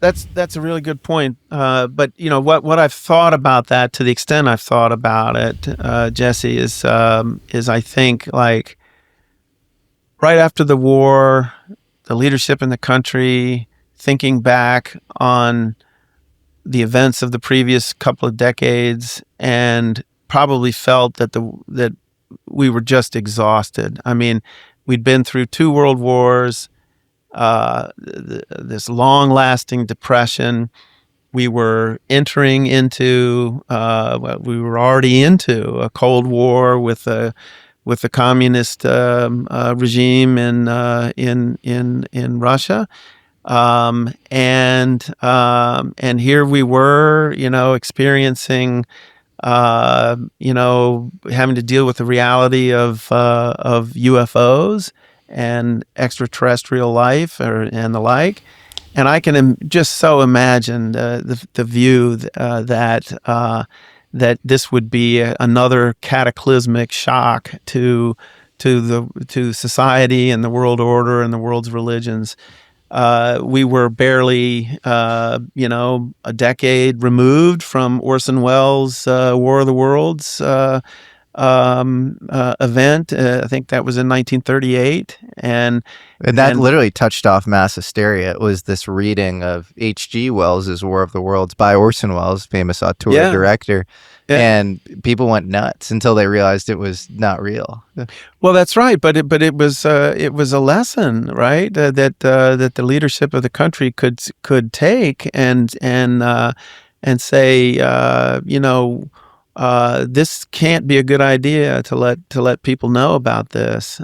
really good point. But what I've thought about that, to the extent I've thought about it, Jesse, is I think, like, right after the war, the leadership in the country, thinking back on the events of the previous couple of decades, and probably felt that we were just exhausted. I mean, we'd been through 2 world wars. This long-lasting depression. We were entering into, we were already into a Cold War with the communist regime in Russia, and here we were, experiencing, having to deal with the reality of UFOs and extraterrestrial life and the like. And I can just so imagine the view that this would be another cataclysmic shock to society and the world order and the world's religions. We were barely, a decade removed from Orson Welles' War of the Worlds event. I think that was in 1938, and that literally touched off mass hysteria. It was this reading of H.G. Wells' War of the Worlds by Orson Welles, famous auteur director, and people went nuts until they realized it was not real. Well, that's right, but it was a lesson, right? That the leadership of the country could take and say, this can't be a good idea to let people know about this.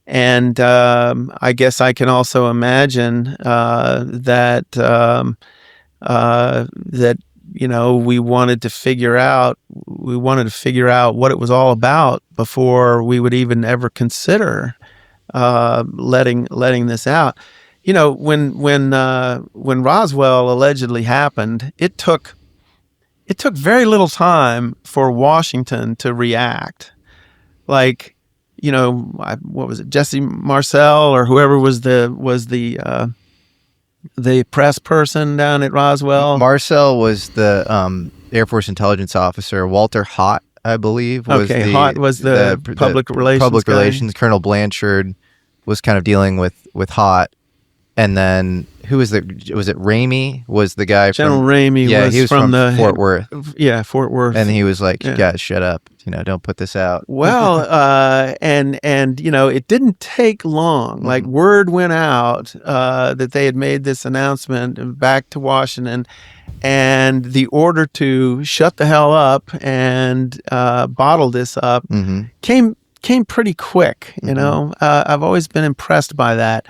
And I guess I can also imagine that we wanted to figure out what it was all about before we would even ever consider letting this out. When Roswell allegedly happened, it took very little time for Washington to react. Like, what was it? Jesse Michels or whoever was the press person down at Roswell. Marcel was the Air Force intelligence officer. Walter Haut, I believe, was Haut was the public relations guy. Colonel Blanchard was kind of dealing with Haut. And then who was it Ramey was the guy General Ramey he was from Fort Worth. Yeah, Fort Worth. And he was like, you guys shut up. Don't put this out. Well, and it didn't take long. Mm-hmm. Like, word went out that they had made this announcement back to Washington, and the order to shut the hell up and bottle this up came pretty quick. I've always been impressed by that.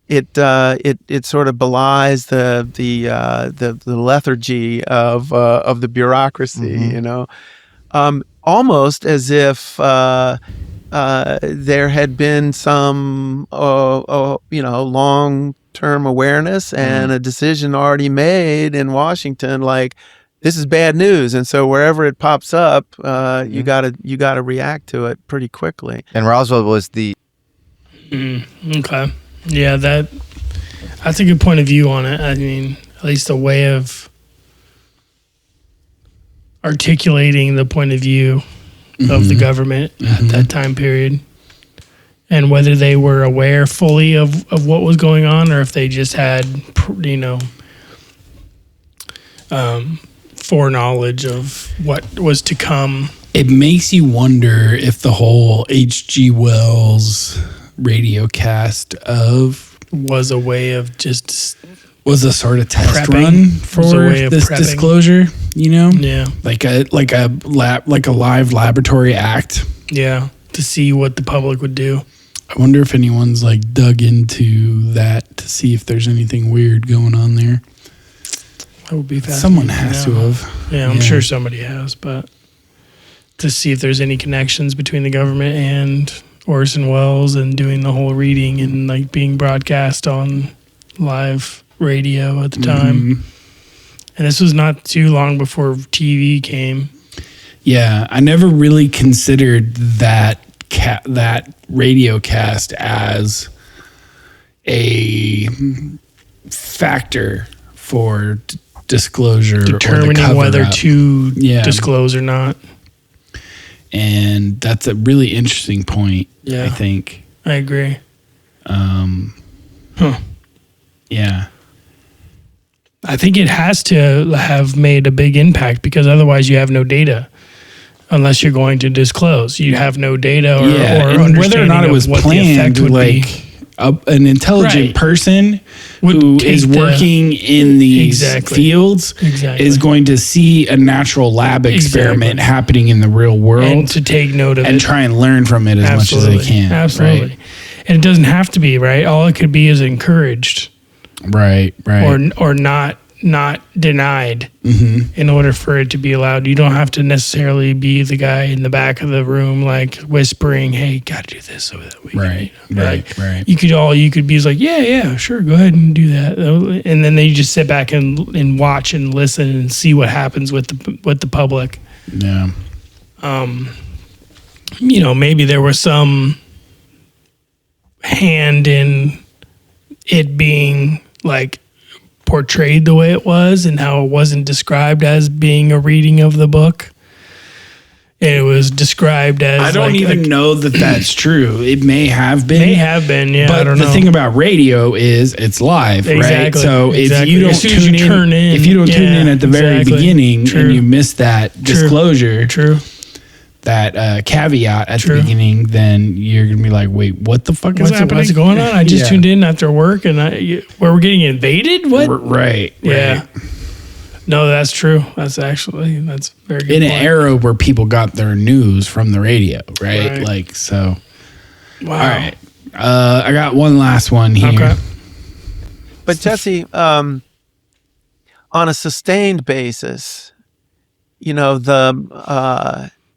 It sort of belies the lethargy of the bureaucracy, almost as if there had been some long-term awareness and a decision already made in Washington, like, this is bad news, and so wherever it pops up, you gotta react to it pretty quickly. And Roswell was the okay. Yeah, that's a good point of view on it. I mean, at least a way of articulating the point of view of the government at that time period, and whether they were aware fully of what was going on, or if they just had, foreknowledge of what was to come. It makes you wonder if the whole H.G. Wells radio cast of was a way of just was a sort of test prepping. run Was a for way of this prepping. disclosure, you know? Yeah. Like a live laboratory act. Yeah. To see what the public would do. I wonder if anyone's like dug into that to see if there's anything weird going on there. That would be fascinating. Someone has to have. Yeah, I'm sure somebody has, but to see if there's any connections between the government and Orson Welles and doing the whole reading and like being broadcast on live radio at the time. And this was not too long before TV came. Yeah, I never really considered that radio cast as a factor for disclosure, Determining or whether to disclose or not. And that's a really interesting point, Yeah. I think. I agree. Yeah. I think it has to have made a big impact because otherwise you have no data. Unless you're going to disclose, you have no data or and whether or not it was what the effect planned, would like be. an intelligent person who is working in these fields is going to see a natural lab experiment happening in the real world and to take note of it and try and learn from it as much as they can. Absolutely. Right? And it doesn't have to be, right? All it could be is encouraged. Right. Or not denied in order for it to be allowed. You don't have to necessarily be the guy in the back of the room like whispering, "Hey, got to do this so that we Right. You could be like, yeah, sure, go ahead and do that." And then they just sit back and watch and listen and see what happens with the public. Yeah. Maybe there was some hand in it being like portrayed the way it was and how it wasn't described as being a reading of the book. It was described as I don't even know that that's true. It may have been. Yeah. But I don't know. the thing about radio is it's live, right? Exactly, So exactly. if you don't As soon as tune you in, turn in, if you don't tune yeah, in at the very exactly. beginning True. and you miss that disclosure, that caveat at the True. beginning, then you're gonna be like, "Wait, what the fuck is happening? What's going on? I just Yeah. tuned in after work and where we're getting invaded? What? Right. Yeah. No, that's true. That's very good. In an point. era where people got their news from the radio, right? Right. Like so. Wow. All right. I got one last one here. Okay. But Jesse, on a sustained basis,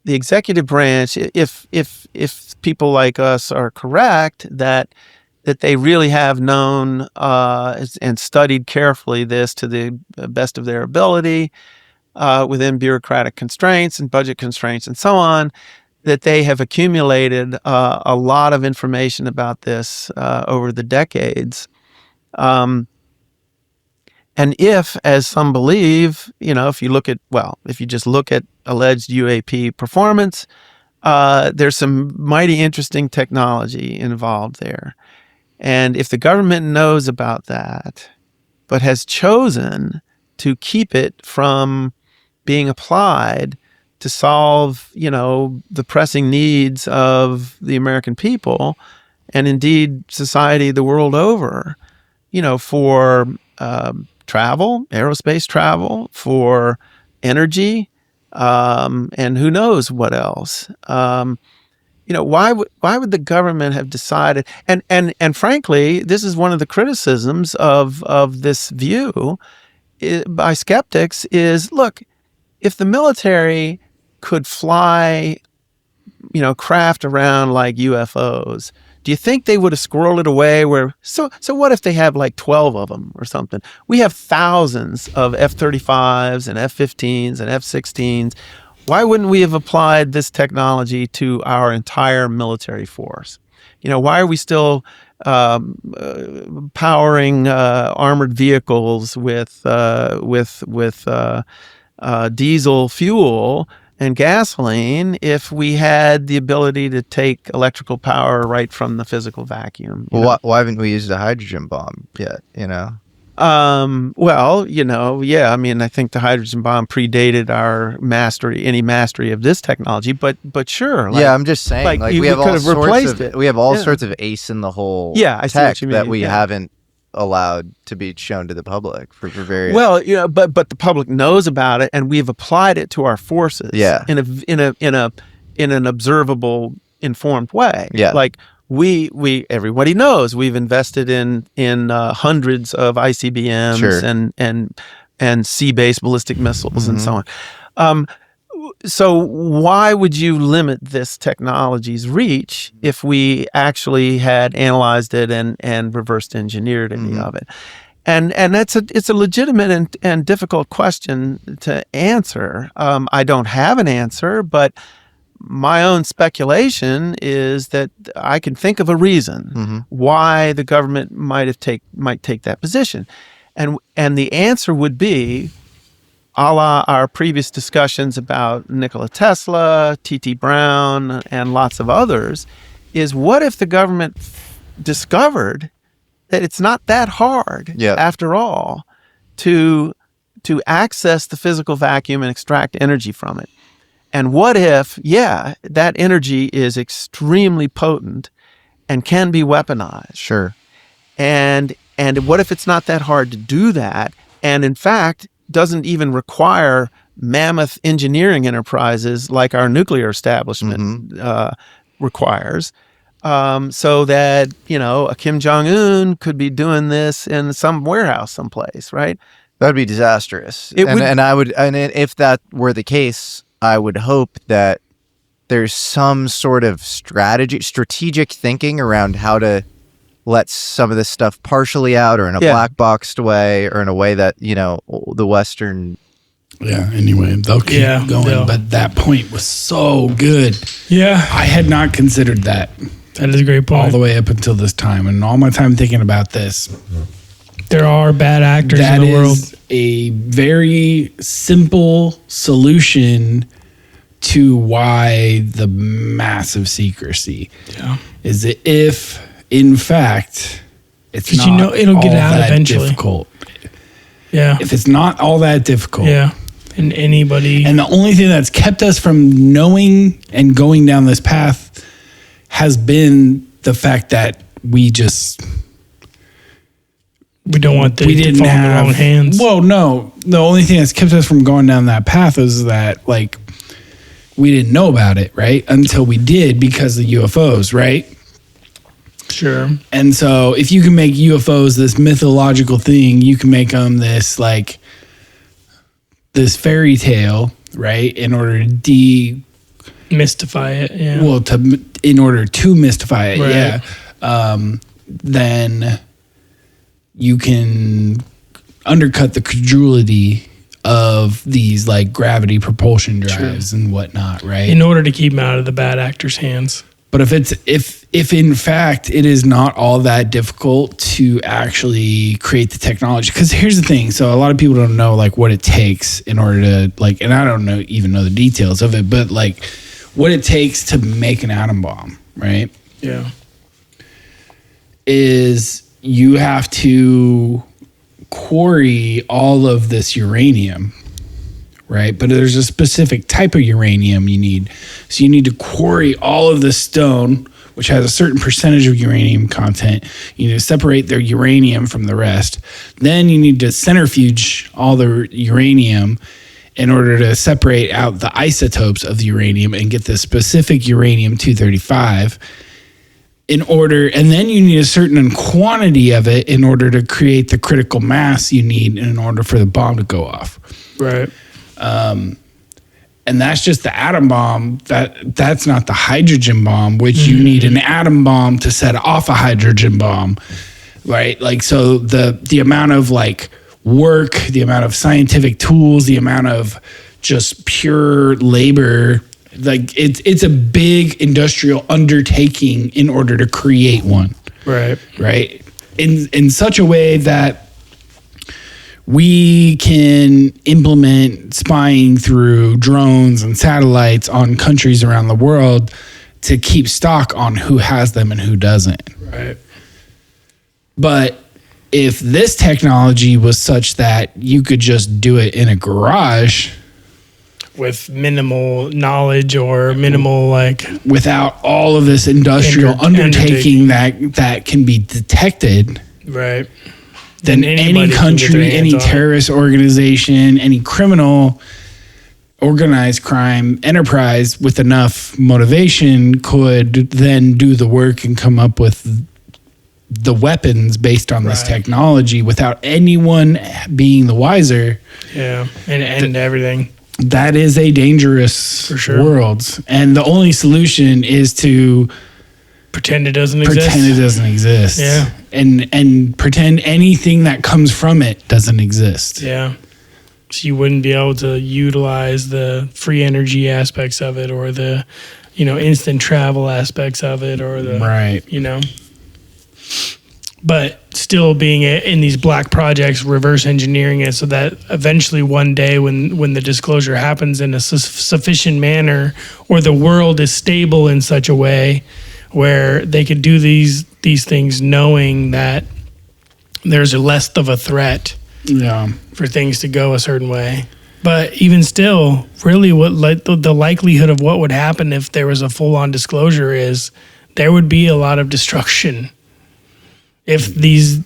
the executive branch, if people like us are correct that they really have known and studied carefully this to the best of their ability within bureaucratic constraints and budget constraints and so on, that they have accumulated a lot of information about this over the decades. And if, as some believe, if you just look at alleged UAP performance, there's some mighty interesting technology involved there. And if the government knows about that, but has chosen to keep it from being applied to solve, the pressing needs of the American people, and indeed society the world over, for travel, aerospace travel, for energy, and who knows what else. Why would the government have decided? And frankly, this is one of the criticisms of this view by skeptics is, look, if the military could fly, craft around like UFOs, do you think they would have squirreled it away so what if they have like 12 of them or something? We have thousands of F-35s and F-15s and F-16s. Why wouldn't we have applied this technology to our entire military force? Why are we still powering armored vehicles with diesel fuel and gasoline if we had the ability to take electrical power right from the physical vacuum? Well, why haven't we used a hydrogen bomb yet? Well, I mean, I think the hydrogen bomb predated our any mastery of this technology, but sure. I'm just saying, we have all sorts of ace in the hole I see tech what you mean. that we haven't allowed to be shown to the public for various. Well, but the public knows about it, and we've applied it to our forces. Yeah. In an observable, informed way. Yeah. Like everybody knows we've invested in hundreds of ICBMs Sure. and sea-based ballistic missiles and so on. So why would you limit this technology's reach if we actually had analyzed it and reversed engineered any of it? And it's a legitimate and difficult question to answer. I don't have an answer, but my own speculation is that I can think of a reason why the government might take that position, and the answer would be, a la our previous discussions about Nikola Tesla, T.T. Brown, and lots of others, is what if the government discovered that it's not that hard after all to access the physical vacuum and extract energy from it? And what if, that energy is extremely potent and can be weaponized? Sure. And what if it's not that hard to do that, and in fact doesn't even require mammoth engineering enterprises like our nuclear establishment requires, so that a Kim Jong-un could be doing this in some warehouse someplace, right? That would be disastrous. And if that were the case, I would hope that there's some sort of strategic thinking around how to let some of this stuff partially out, or in a black boxed way, or in a way that, the Western. Anyway, they'll keep going. But that point was so good. Yeah. I had not considered that. That is a great point. All the way up until this time. And all my time thinking about this. There are bad actors in the world. That is a very simple solution to why the massive secrecy is that if, in fact, it's not it'll get out eventually. Difficult. Yeah. If it's not all that difficult. Yeah. And the only thing that's kept us from knowing and going down this path has been the fact that we don't want to fall in the wrong hands. Well, no. The only thing that's kept us from going down that path is that, we didn't know about it, right? Until we did, because of UFOs, right? Sure. And so if you can make UFOs this mythological thing, you can make them this, this fairy tale, right? In order to mystify it, yeah. Well, in order to mystify it, right. Then you can undercut the credulity of these gravity propulsion drives and whatnot, right? In order to keep them out of the bad actors' hands. But if in fact it is not all that difficult to actually create the technology, because here's the thing. So a lot of people don't know what it takes in order to and I don't even know the details of it, but what it takes to make an atom bomb, right? Yeah. Is you have to quarry all of this uranium, right? But there's a specific type of uranium you need. So you need to quarry all of the stone, which has a certain percentage of uranium content. You need to separate their uranium from the rest. Then you need to centrifuge all the uranium in order to separate out the isotopes of the uranium and get the specific uranium-235 and then you need a certain quantity of it in order to create the critical mass you need in order for the bomb to go off. Right. And that's just the atom bomb. That's not the hydrogen bomb, which you need an atom bomb to set off a hydrogen bomb, right? So the amount of work, the amount of scientific tools, the amount of just pure labor, it's a big industrial undertaking in order to create one. Right. In such a way that we can implement spying through drones and satellites on countries around the world to keep stock on who has them and who doesn't. Right. But if this technology was such that you could just do it in a garage with minimal knowledge or minimal like without all of this industrial undertaking that can be detected, right? Then any country, any terrorist organization, any criminal organized crime enterprise with enough motivation could then do the work and come up with the weapons based on this technology without anyone being the wiser. Yeah, and end everything. That is a dangerous world. And the only solution is to pretend it doesn't exist. Yeah. And pretend anything that comes from it doesn't exist. Yeah. So you wouldn't be able to utilize the free energy aspects of it or the, instant travel aspects of it or the, but still being in these black projects, reverse engineering it so that eventually one day when the disclosure happens in a sufficient manner or the world is stable in such a way where they could do these things knowing that there's less of a threat for things to go a certain way. But even still, really what the likelihood of what would happen if there was a full-on disclosure is there would be a lot of destruction. If these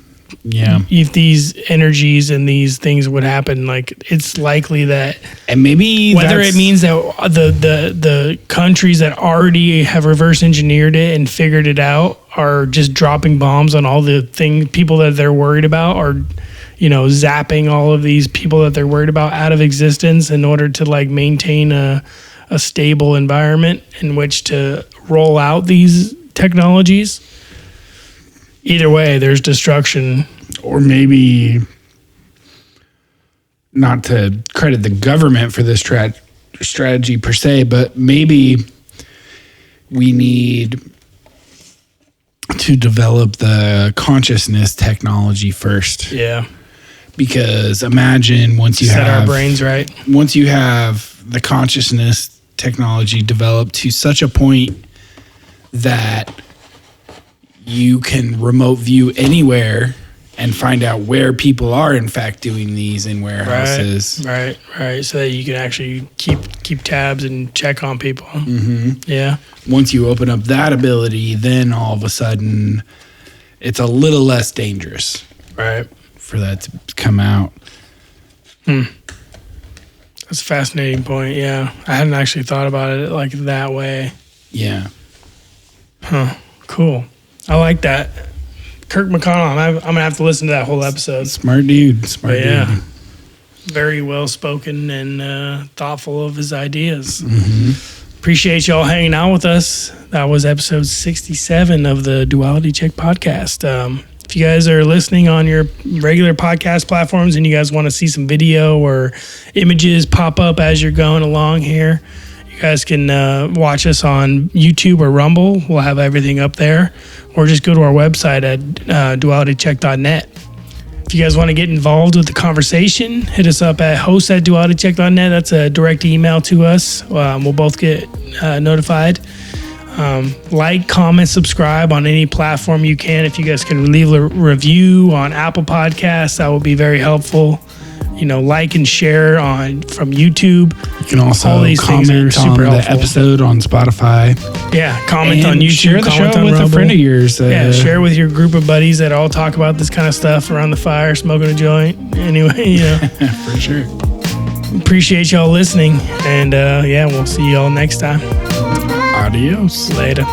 energies and these things would happen, like it's likely that, and maybe whether it means that the countries that already have reverse engineered it and figured it out are just dropping bombs on all the people that they're worried about, or zapping all of these people that they're worried about out of existence in order to like maintain a stable environment in which to roll out these technologies. Either way, there's destruction. Or maybe, not to credit the government for this strategy per se, but maybe we need to develop the consciousness technology first. Yeah. Because imagine once you set our brains right. Once you have the consciousness technology developed to such a point that you can remote view anywhere and find out where people are in fact doing these in warehouses. Right. So that you can actually keep tabs and check on people. Mm-hmm. Yeah. Once you open up that ability, then all of a sudden it's a little less dangerous. Right. For that to come out. That's a fascinating point. Yeah. I hadn't actually thought about it like that way. Yeah. Huh. Cool. I like that. Kirk McConnell. I'm going to have to listen to that whole episode. Smart dude. Dude. Very well spoken and thoughtful of his ideas. Mm-hmm. Appreciate y'all hanging out with us. That was episode 67 of the Duality Check podcast. If you guys are listening on your regular podcast platforms and you guys want to see some video or images pop up as you're going along here, you guys can watch us on YouTube or Rumble. We'll have everything up there. Or just go to our website at dualitycheck.net. If you guys want to get involved with the conversation, hit us up at host@dualitycheck.net. That's a direct email to us. We'll both get notified. Like, comment, subscribe on any platform you can. If you guys can leave a review on Apple Podcasts, that would be very helpful. Like and share from YouTube. You can also comment on the episode on Spotify. Yeah, comment on YouTube. Share the show with a friend of yours. Share with your group of buddies that all talk about this kind of stuff around the fire, smoking a joint. Anyway, For sure. Appreciate y'all listening. And we'll see y'all next time. Adios. Later.